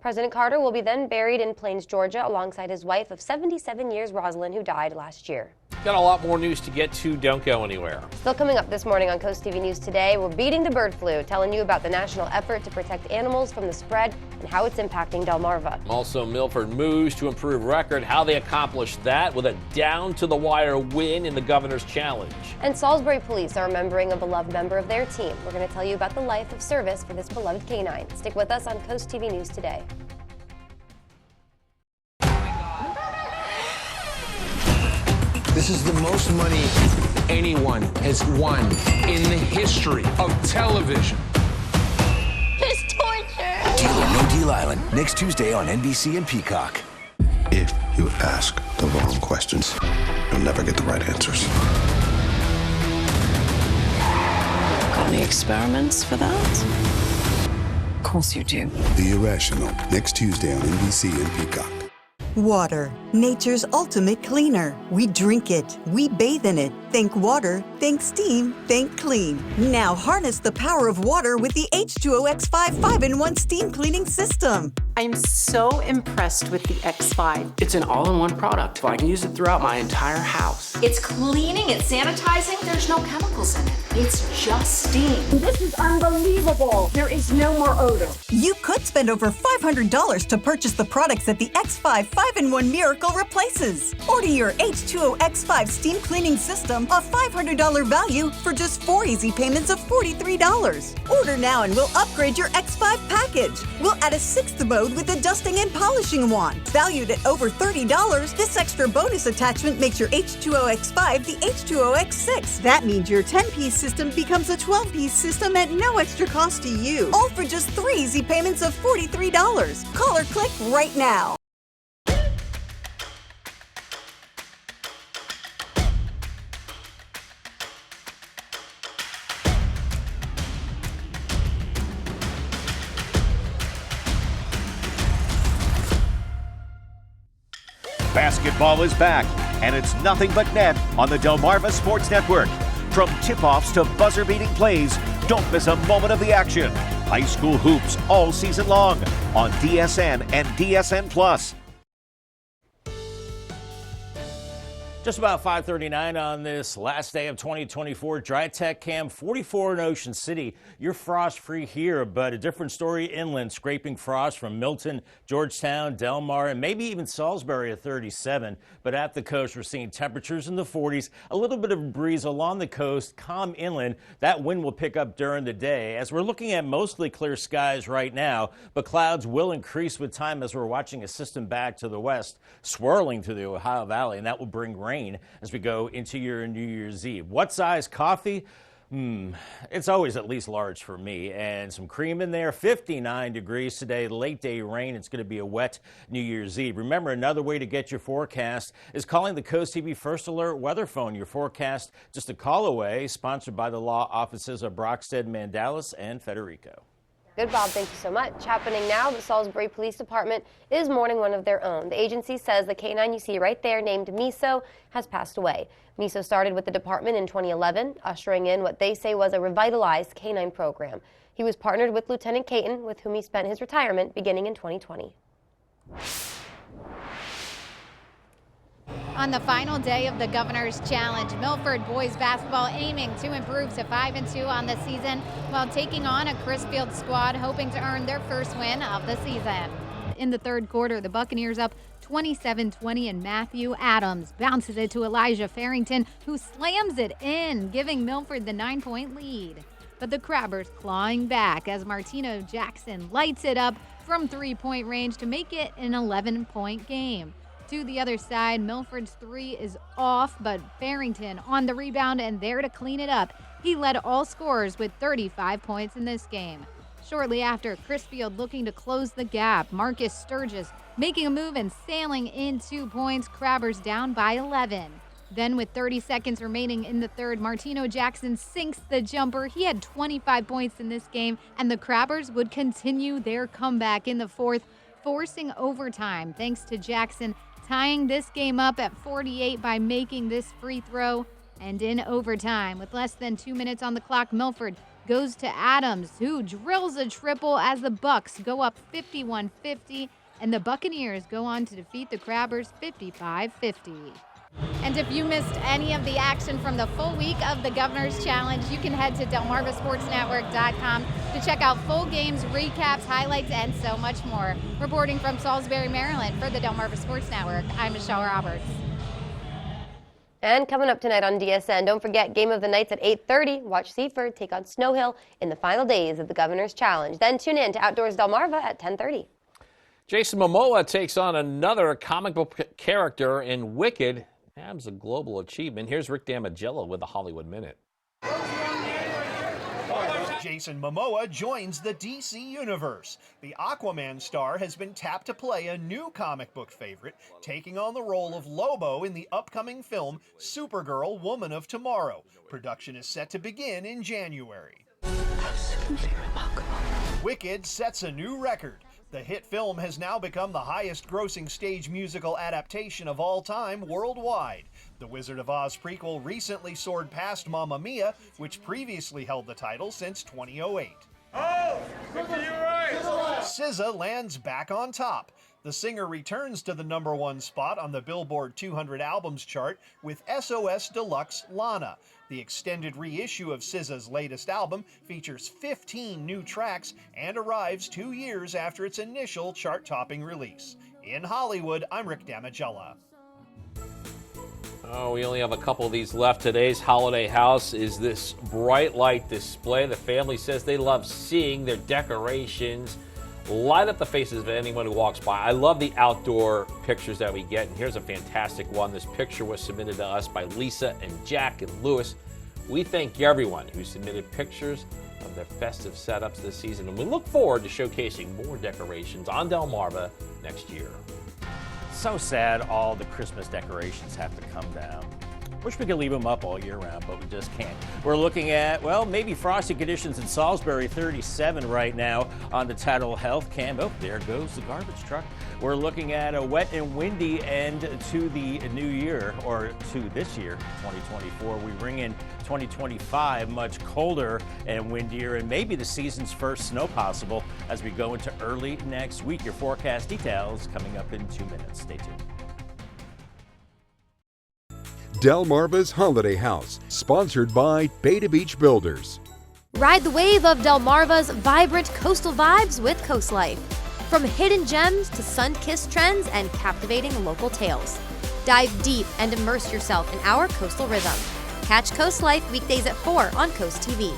President Carter will be then buried in Plains, Georgia, alongside his wife of 77 years, Rosalind, who died last year. Got a lot more news to get to. Don't go anywhere. Still coming up this morning on CoastTV News Today, we're beating the bird flu, telling you about the national effort to protect animals from the spread and how it's impacting Delmarva. Also, Milford moves to improve record, how they accomplished that with a down-to-the-wire win in the Governor's Challenge. And Salisbury police are remembering a beloved member of their team. We're going to tell you about the life of service for this beloved canine. Stick with us on CoastTV News Today. This is the most money anyone has won in the history of television. It's torture. Deal or No Deal Island, next Tuesday on NBC and Peacock. If you ask the wrong questions, you'll never get the right answers. Got any experiments for that? Of course you do. The Irrational, next Tuesday on NBC and Peacock. Water, nature's ultimate cleaner. We drink it, we bathe in it. Think water, think steam, think clean. Now harness the power of water with the H2O X5 5-in-1 steam cleaning system. I'm so impressed with the X5. It's an all-in-one product. I can use it throughout my entire house. It's cleaning, it's sanitizing. There's no chemicals in it. It's just steam. This is unbelievable. There is no more odor. You could spend over $500 to purchase the products that the X5 5-in-1 Miracle replaces. Order your H2O X5 steam cleaning system, a $500 value, for just 4 easy payments of $43. Order now and we'll upgrade your X5 package. We'll add a 6th mode with a dusting and polishing wand. Valued at over $30, this extra bonus attachment makes your H2O X5 the H2O X6. That means your 10-piece system becomes a 12-piece system at no extra cost to you. All for just 3 easy payments of $43. Call or click right now. Basketball is back, and it's nothing but net on the Delmarva Sports Network. From tip-offs to buzzer-beating plays, don't miss a moment of the action. High school hoops all season long on DSN and DSN+. Just about 5:39 on this last day of 2024. Dry Tech Cam 44 in Ocean City. You're frost free here, but a different story inland, scraping frost from Milton, Georgetown, Delmarva, and maybe even Salisbury at 37. But at the coast, we're seeing temperatures in the 40s, a little bit of a breeze along the coast, calm inland. That wind will pick up during the day as we're looking at mostly clear skies right now, but clouds will increase with time as we're watching a system back to the west swirling through the Ohio Valley, and that will bring rain as we go into your New Year's Eve. What size coffee? It's always at least large for me, and some cream in there. 59 degrees today, late day rain. It's going to be a wet New Year's Eve. Remember, another way to get your forecast is calling the CoastTV First Alert weather phone. Your forecast just a call away, sponsored by the law offices of Brockstead, Mandalis, and Federico. Good, Bob. Thank you so much. Happening now, the Salisbury Police Department is mourning one of their own. The agency says the canine you see right there, named Miso, has passed away. Miso started with the department in 2011, ushering in what they say was a revitalized canine program. He was partnered with Lieutenant Caton, with whom he spent his retirement beginning in 2020. On the final day of the Governor's Challenge, Milford boys basketball aiming to improve to 5-2 on the season while taking on a Crisfield squad hoping to earn their first win of the season. In the third quarter, the Buccaneers up 27-20, and Matthew Adams bounces it to Elijah Farrington, who slams it in, giving Milford the 9-point lead. But the Crabbers clawing back as Martino Jackson lights it up from three-point range to make it an 11-point game. To the other side, Milford's three is off, but Farrington on the rebound and there to clean it up. He led all scorers with 35 points in this game. Shortly after, Crisfield looking to close the gap. Marcus Sturgis making a move and sailing in 2 points. Crabbers down by 11. Then with 30 seconds remaining in the third, Martino Jackson sinks the jumper. He had 25 points in this game, and the Crabbers would continue their comeback in the fourth, forcing overtime thanks to Jackson tying this game up at 48 by making this free throw. And in overtime, with less than 2 minutes on the clock, Milford goes to Adams, who drills a triple as the Bucks go up 51-50, and the Buccaneers go on to defeat the Crabbers 55-50. And if you missed any of the action from the full week of the Governor's Challenge, you can head to DelmarvaSportsNetwork.com to check out full games, recaps, highlights, and so much more. Reporting from Salisbury, Maryland for the Delmarva Sports Network, I'm Michelle Roberts. And coming up tonight on DSN, don't forget, Game of the Nights at 8:30. Watch Seaford take on Snow Hill in the final days of the Governor's Challenge. Then tune in to Outdoors Delmarva at 10:30. Jason Momoa takes on another comic book character in Wicked. Abs a global achievement. Here's Rick Damagello with the Hollywood Minute. Jason Momoa joins the DC Universe. The Aquaman star has been tapped to play a new comic book favorite, taking on the role of Lobo in the upcoming film Supergirl, Woman of Tomorrow. Production is set to begin in January. Absolutely remarkable. Wicked sets a new record. The hit film has now become the highest-grossing stage musical adaptation of all time worldwide. The Wizard of Oz prequel recently soared past Mamma Mia, which previously held the title since 2008. Oh, look to your right! SZA lands back on top. The singer returns to the #1 spot on the Billboard 200 albums chart with SOS Deluxe Lana. The extended reissue of SZA's latest album features 15 new tracks and arrives 2 years after its initial chart-topping release. In Hollywood, I'm Rick Damagella. Oh, we only have a couple of these left. Today's holiday house is this bright light display. The family says they love seeing their decorations light up the faces of anyone who walks by. I love the outdoor pictures that we get, and here's a fantastic one. This picture was submitted to us by Lisa and Jack and Lewis. We thank everyone who submitted pictures of their festive setups this season, and we look forward to showcasing more decorations on Delmarva next year. So sad all the Christmas decorations have to come down. Wish we could leave them up all year round, but we just can't. We're looking at, well, maybe frosty conditions in Salisbury, 37 right now on the Tidal Health Cam. Oh, there goes the garbage truck. We're looking at a wet and windy end to the new year, or to this year, 2024. We bring in 2025, much colder and windier, and maybe the season's first snow possible as we go into early next week. Your forecast details coming up in 2 minutes. Stay tuned. Delmarva's Holiday House, sponsored by Beta Beach Builders. Ride the wave of Delmarva's vibrant coastal vibes with Coast Life. From hidden gems to sun-kissed trends and captivating local tales. Dive deep and immerse yourself in our coastal rhythm. Catch Coast Life weekdays at 4 on CoastTV.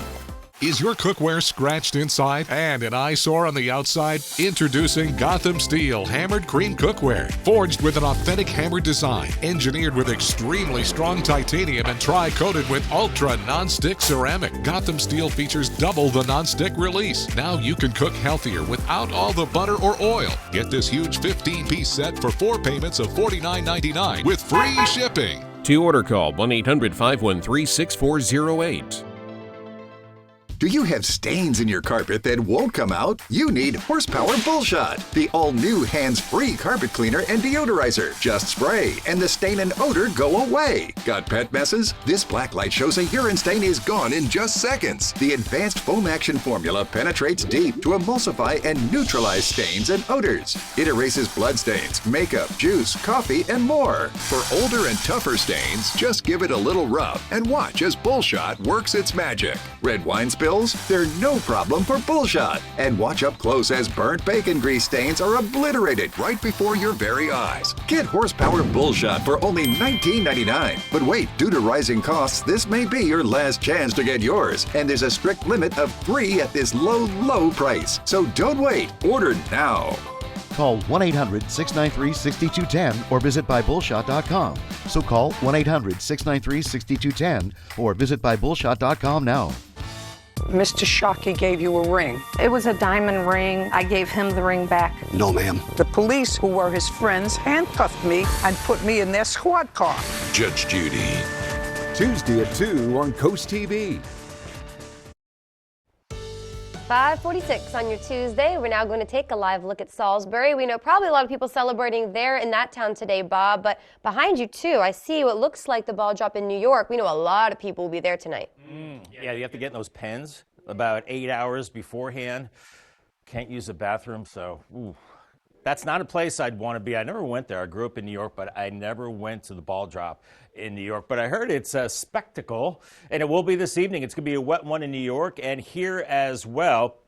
Is your cookware scratched inside and an eyesore on the outside? Introducing Gotham Steel Hammered Cream Cookware. Forged with an authentic hammered design, engineered with extremely strong titanium and tri-coated with ultra non-stick ceramic. Gotham Steel features double the non-stick release. Now you can cook healthier without all the butter or oil. Get this huge 15-piece set for 4 payments of $49.99 with free shipping. To order, call 1-800-513-6408. Do you have stains in your carpet that won't come out? You need Horsepower Bullshot, the all-new hands-free carpet cleaner and deodorizer. Just spray, and the stain and odor go away. Got pet messes? This black light shows a urine stain is gone in just seconds. The advanced foam action formula penetrates deep to emulsify and neutralize stains and odors. It erases blood stains, makeup, juice, coffee, and more. For older and tougher stains, just give it a little rub and watch as Bullshot works its magic. Red wine spills? They're no problem for Bullshot. And watch up close as burnt bacon grease stains are obliterated right before your very eyes. Get Horsepower Bullshot for only $19.99. But wait, due to rising costs, this may be your last chance to get yours. And there's a strict limit of 3 at this low, low price. So don't wait. Order now. Call 1-800-693-6210 or visit buybullshot.com. So call 1-800-693-6210 or visit buybullshot.com now. Mr. Shockey gave you a ring. It was a diamond ring. I gave him the ring back. No, ma'am. The police, who were his friends, handcuffed me and put me in their squad car. Judge Judy. Tuesday at 2 on CoastTV. 5:46 on your Tuesday. We're now going to take a live look at Salisbury. We know probably a lot of people celebrating there in that town today, Bob, but behind you too, I see what looks like the ball drop in New York. We know a lot of people will be there tonight. Yeah, you have to get in those pens about 8 hours beforehand. Can't use the bathroom, so that's not a place I'd want to be. I never went there. I grew up in New York, but I never went to the ball drop in New York. But I heard it's a spectacle, and it will be this evening. It's going to be a wet one in New York and here as well.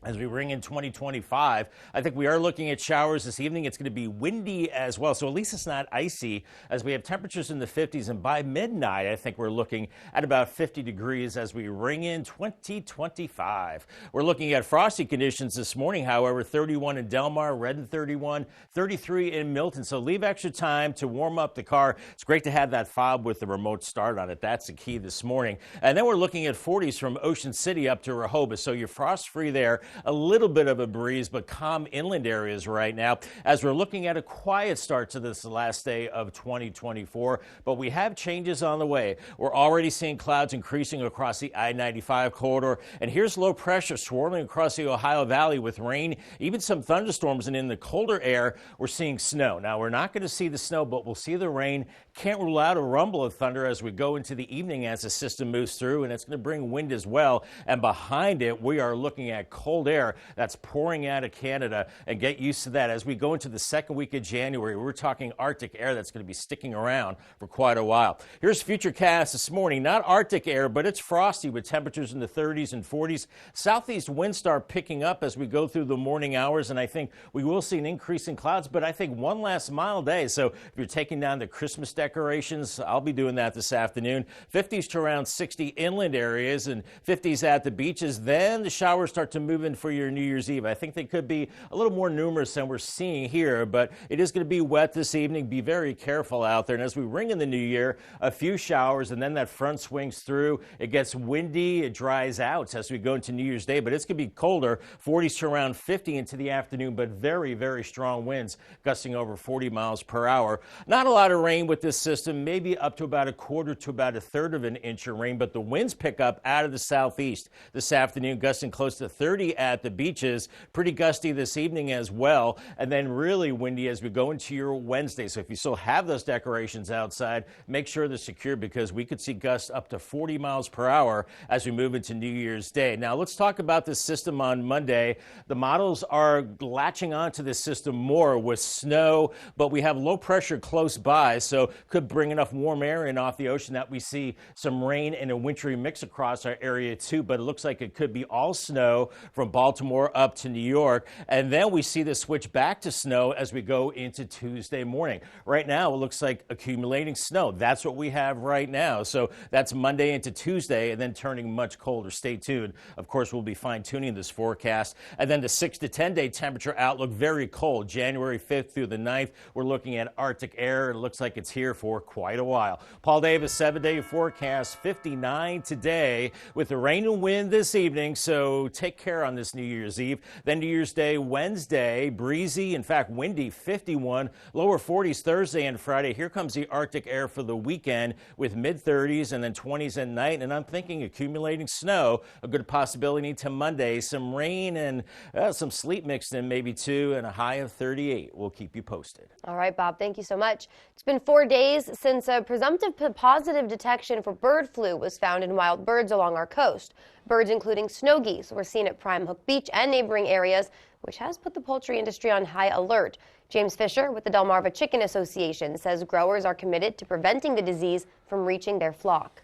As we ring in 2025, I think we are looking at showers this evening. It's going to be windy as well, so at least it's not icy as we have temperatures in the 50s. And by midnight, I think we're looking at about 50 degrees as we ring in 2025. We're looking at frosty conditions this morning, however, 31 in Delmarva, Redden 31, 33 in Milton. So leave extra time to warm up the car. It's great to have that fob with the remote start on it. That's the key this morning. And then we're looking at 40s from Ocean City up to Rehoboth. So you're frost-free there. A little bit of a breeze, but calm inland areas right now as we're looking at a quiet start to this last day of 2024. But we have changes on the way. We're already seeing clouds increasing across the I-95 corridor. And here's low pressure swirling across the Ohio Valley with rain, even some thunderstorms. And in the colder air, we're seeing snow. Now, we're not going to see the snow, but we'll see the rain. Can't rule out a rumble of thunder as we go into the evening as the system moves through. And it's going to bring wind as well. And behind it, we are looking at cold air that's pouring out of Canada, and get used to that. As we go into the second week of January, we're talking Arctic air that's going to be sticking around for quite a while. Here's Futurecast this morning. Not Arctic air, but it's frosty with temperatures in the 30s and 40s. Southeast winds start picking up as we go through the morning hours, and I think we will see an increase in clouds, but I think one last mild day. So if you're taking down the Christmas decorations, I'll be doing that this afternoon. 50s to around 60 inland areas and 50s at the beaches. Then the showers start to move in for your New Year's Eve. I think they could be a little more numerous than we're seeing here, but it is going to be wet this evening. Be very careful out there. And as we ring in the new year, a few showers, and then that front swings through. It gets windy. It dries out as we go into New Year's Day, but it's going to be colder, 40s to around 50 into the afternoon, but very, very strong winds gusting over 40 miles per hour. Not a lot of rain with this system, maybe up to about a quarter to about a third of an inch of rain, but the winds pick up out of the southeast this afternoon, gusting close to 30 at the beaches. Pretty gusty this evening as well, and then really windy as we go into your Wednesday. So if you still have those decorations outside, make sure they're secure because we could see gusts up to 40 miles per hour as we move into New Year's Day. Now let's talk about this system on Monday. The models are latching onto this system more with snow, but we have low pressure close by, so could bring enough warm air in off the ocean that we see some rain and a wintry mix across our area too, but it looks like it could be all snow from Baltimore up to New York, and then we see the switch back to snow as we go into Tuesday morning. Right now it looks like accumulating snow. That's what we have right now, so that's Monday into Tuesday and then turning much colder. Stay tuned. Of course, we'll be fine-tuning this forecast. And then the 6 to 10 day temperature outlook, very cold. January 5th through the 9th, we're looking at Arctic air. It looks like it's here for quite a while. Paul Davis, 7-day forecast, 59 today with the rain and wind this evening, so take care on this New Year's Eve. Then New Year's Day, Wednesday, breezy, in fact windy, 51, lower 40s Thursday and Friday. Here comes the Arctic air for the weekend with mid-30s and then 20s at night, and I'm thinking accumulating snow, a good possibility to Monday, some rain and some sleet mixed in maybe too, and a high of 38. We'll keep you posted. All right, Bob, thank you so much. It's been 4 days since a presumptive positive detection for bird flu was found in wild birds along our coast. Birds including snow geese were seen at Prime Hook Beach and neighboring areas, which has put the poultry industry on high alert. James Fisher with the Delmarva Chicken Association says growers are committed to preventing the disease from reaching their flock.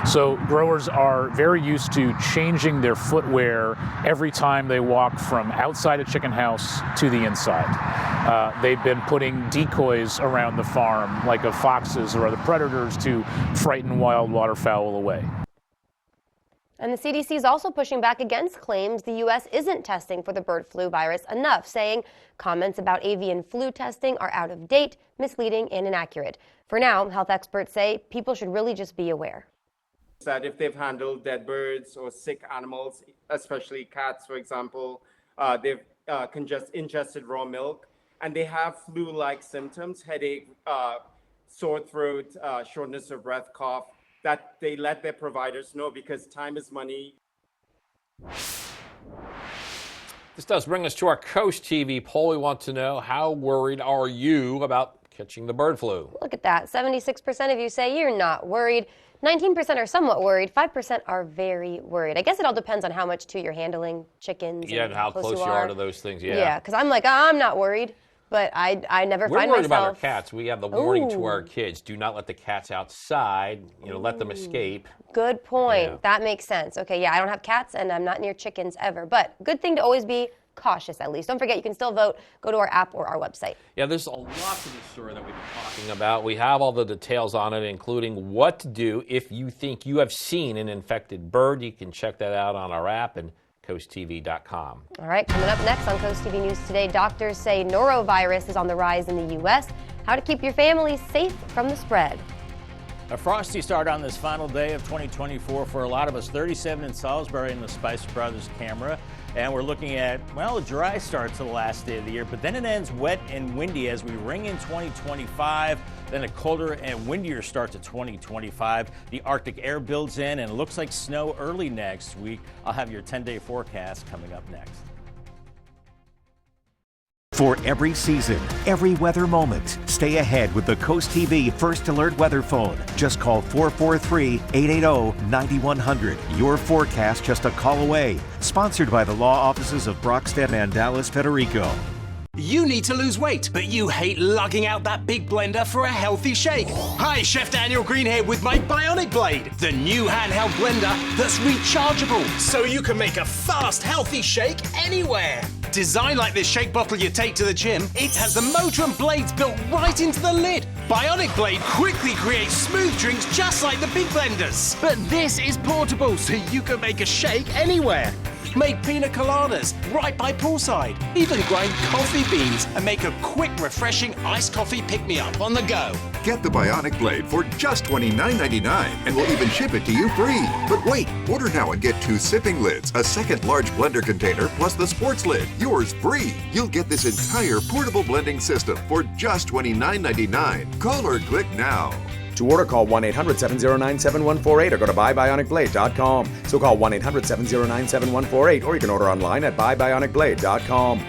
So growers are very used to changing their footwear every time they walk from outside a chicken house to the inside. They've been putting decoys around the farm, like of foxes or other predators, to frighten wild waterfowl away. And the CDC is also pushing back against claims the U.S. isn't testing for the bird flu virus enough, saying comments about avian flu testing are out of date, misleading, and inaccurate. For now, health experts say people should really just be aware. That if they've handled dead birds or sick animals, especially cats, for example, they've ingested raw milk, and they have flu-like symptoms, headache, sore throat, shortness of breath, cough, that they let their providers know because time is money. This does bring us to our Coast TV poll. We want to know, how worried are you about catching the bird flu? Look at that. 76% of you say you're not worried. 19% are somewhat worried. 5% are very worried. I guess it all depends on how much too you're handling chickens. Yeah, and how close you are to those things. Yeah. Yeah, because I'm like, I'm not worried, but I never find myself. We're worried about our cats. We have the warning to our kids: do not let the cats outside. Let them escape. Good point. Yeah. That makes sense. Okay, yeah, I don't have cats and I'm not near chickens ever, but good thing to always be cautious at least. Don't forget, you can still vote. Go to our app or our website. Yeah, there's a lot to this story that we've been talking about. We have all the details on it, including what to do if you think you have seen an infected bird. You can check that out on our app and CoastTV.com. All right, coming up next on Coast TV News Today, doctors say norovirus is on the rise in the U.S. How to keep your family safe from the spread. A frosty start on this final day of 2024 for a lot of us. 37 in Salisbury in the Spicer Brothers camera. And we're looking at, well, a dry start to the last day of the year, but then it ends wet and windy as we ring in 2025. Then a colder and windier start to 2025. The Arctic air builds in and it looks like snow early next week. I'll have your 10-day forecast coming up next. For every season, every weather moment, stay ahead with the Coast TV First Alert Weather Phone. Just call 443-880-9100. Your forecast just a call away. Sponsored by the law offices of Brockstead and Dallas Federico. You need to lose weight, but you hate lugging out that big blender for a healthy shake. Hi, Chef Daniel Green here with my Bionic Blade, the new handheld blender that's rechargeable, so you can make a fast, healthy shake anywhere. Designed like this shake bottle you take to the gym, it has the motor and blades built right into the lid. Bionic Blade quickly creates smooth drinks just like the big blenders. But this is portable, so you can make a shake anywhere. Make pina coladas right by poolside. Even grind coffee beans and make a quick, refreshing iced coffee pick-me-up on the go. Get the Bionic Blade for just $29.99 and we'll even ship it to you free. But wait, order now and get 2 sipping lids, a second large blender container, plus the sports lid, yours free. You'll get this entire portable blending system for just $29.99. Call or click now. To order, call 1-800-709-7148 or go to buybionicblade.com. So call 1-800-709-7148 or you can order online at buybionicblade.com.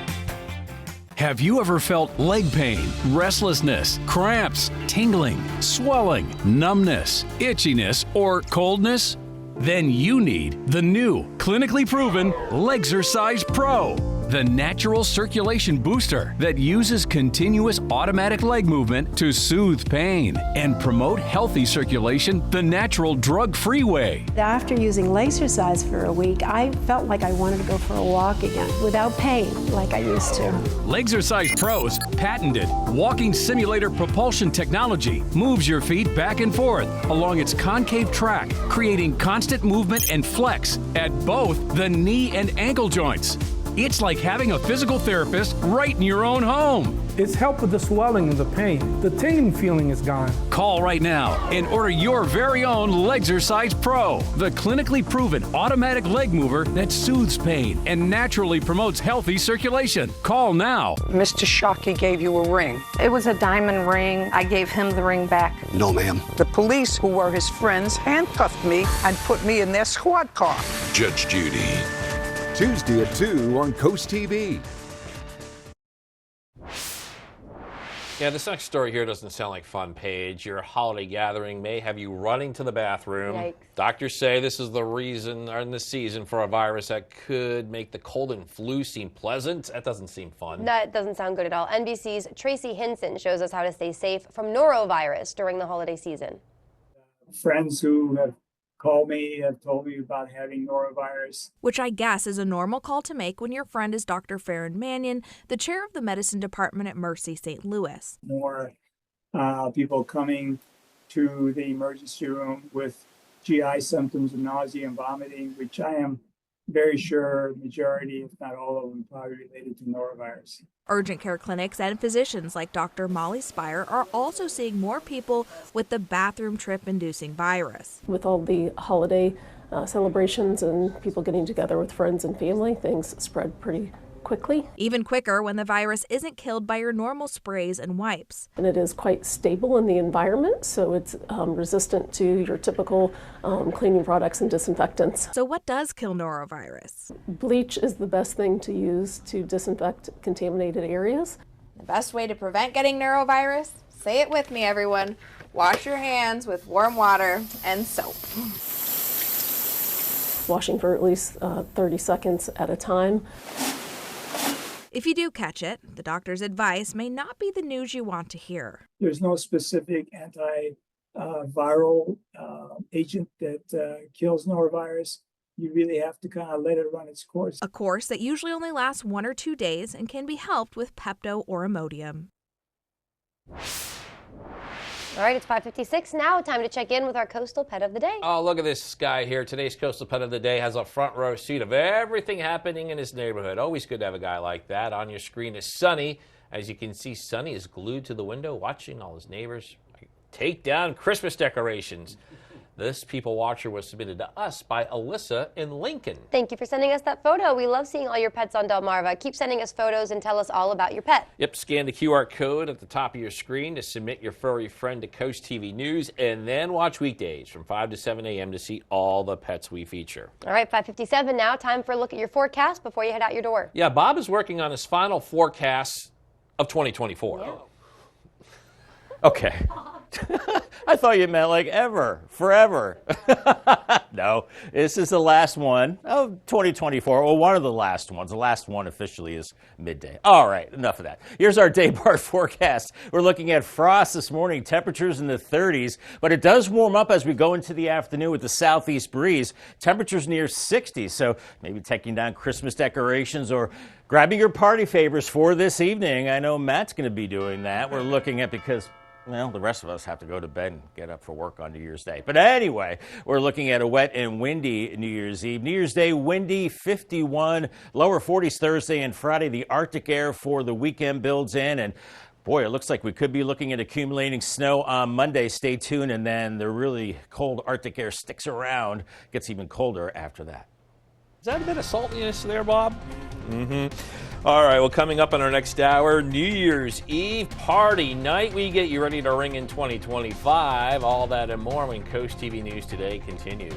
Have you ever felt leg pain, restlessness, cramps, tingling, swelling, numbness, itchiness, or coldness? Then you need the new, clinically proven Legzercise Pro, the natural circulation booster that uses continuous automatic leg movement to soothe pain and promote healthy circulation the natural drug-free way. After using Legzercise for a week, I felt like I wanted to go for a walk again without pain like I used to. Legzercise Pro's patented walking simulator propulsion technology moves your feet back and forth along its concave track, creating constant movement and flex at both the knee and ankle joints. It's like having a physical therapist right in your own home. It's helped with the swelling and the pain. The tingling feeling is gone. Call right now and order your very own Legzercise Pro, the clinically proven automatic leg mover that soothes pain and naturally promotes healthy circulation. Call now. Mr. Shockey gave you a ring. It was a diamond ring. I gave him the ring back. No, ma'am. The police, who were his friends, handcuffed me and put me in their squad car. Judge Judy. Tuesday at 2 on CoastTV. Yeah, this next story here doesn't sound like fun, Paige. Your holiday gathering may have you running to the bathroom. Yikes. Doctors say this is the reason, or in the season, for a virus that could make the cold and flu seem pleasant. That doesn't seem fun. That doesn't sound good at all. NBC's Tracy Hinson shows us how to stay safe from norovirus during the holiday season. Friends who have called me have told me about having norovirus. Which I guess is a normal call to make when your friend is Dr. Farron Mannion, the chair of the medicine department at Mercy St. Louis. More people coming to the emergency room with GI symptoms of nausea and vomiting, which I am very sure majority, if not all of them, probably related to norovirus. Urgent care clinics and physicians like Dr. Molly Spire are also seeing more people with the bathroom trip-inducing virus. With all the holiday celebrations and people getting together with friends and family, things spread pretty quickly. Even quicker when the virus isn't killed by your normal sprays and wipes. And it is quite stable in the environment, so it's resistant to your typical cleaning products and disinfectants. So what does kill norovirus? Bleach is the best thing to use to disinfect contaminated areas. The best way to prevent getting norovirus? Say it with me, everyone. Wash your hands with warm water and soap. Washing for at least 30 seconds at a time. If you do catch it, the doctor's advice may not be the news you want to hear. There's no specific antiviral agent that kills norovirus. You really have to kind of let it run its course. A course that usually only lasts 1 or 2 days and can be helped with Pepto or Imodium. All right, it's 5:56 now. Time to check in with our coastal pet of the day. Oh, look at this guy here. Today's coastal pet of the day has a front row seat of everything happening in his neighborhood. Always good to have a guy like that. On your screen is Sunny. As you can see, Sunny is glued to the window watching all his neighbors take down Christmas decorations. This People Watcher was submitted to us by Alyssa in Lincoln. Thank you for sending us that photo. We love seeing all your pets on Delmarva. Keep sending us photos and tell us all about your pet. Yep, scan the QR code at the top of your screen to submit your furry friend to Coast TV News, and then watch weekdays from 5 to 7 a.m. to see all the pets we feature. All right, 5:57 now. Time for a look at your forecast before you head out your door. Yeah, Bob is working on his final forecast of 2024. Yeah. Okay. I thought you meant like ever, forever. No, this is the last one of 2024, or one of the last ones. The last one officially is midday. All right, enough of that. Here's our day bar forecast. We're looking at frost this morning, temperatures in the 30s, but it does warm up as we go into the afternoon with the southeast breeze. Temperatures near 60, so maybe taking down Christmas decorations or grabbing your party favors for this evening. I know Matt's going to be doing that. We're looking at because... well, the rest of us have to go to bed and get up for work on New Year's Day. But anyway, we're looking at a wet and windy New Year's Eve. New Year's Day, windy, 51, lower 40s Thursday and Friday. The Arctic air for the weekend builds in. And boy, it looks like we could be looking at accumulating snow on Monday. Stay tuned. And then the really cold Arctic air sticks around. Gets even colder after that. Is that a bit of saltiness there, Bob? Mm-hmm. All right, well, coming up in our next hour, New Year's Eve party night. We get you ready to ring in 2025. All that and more when Coast TV News Today continues.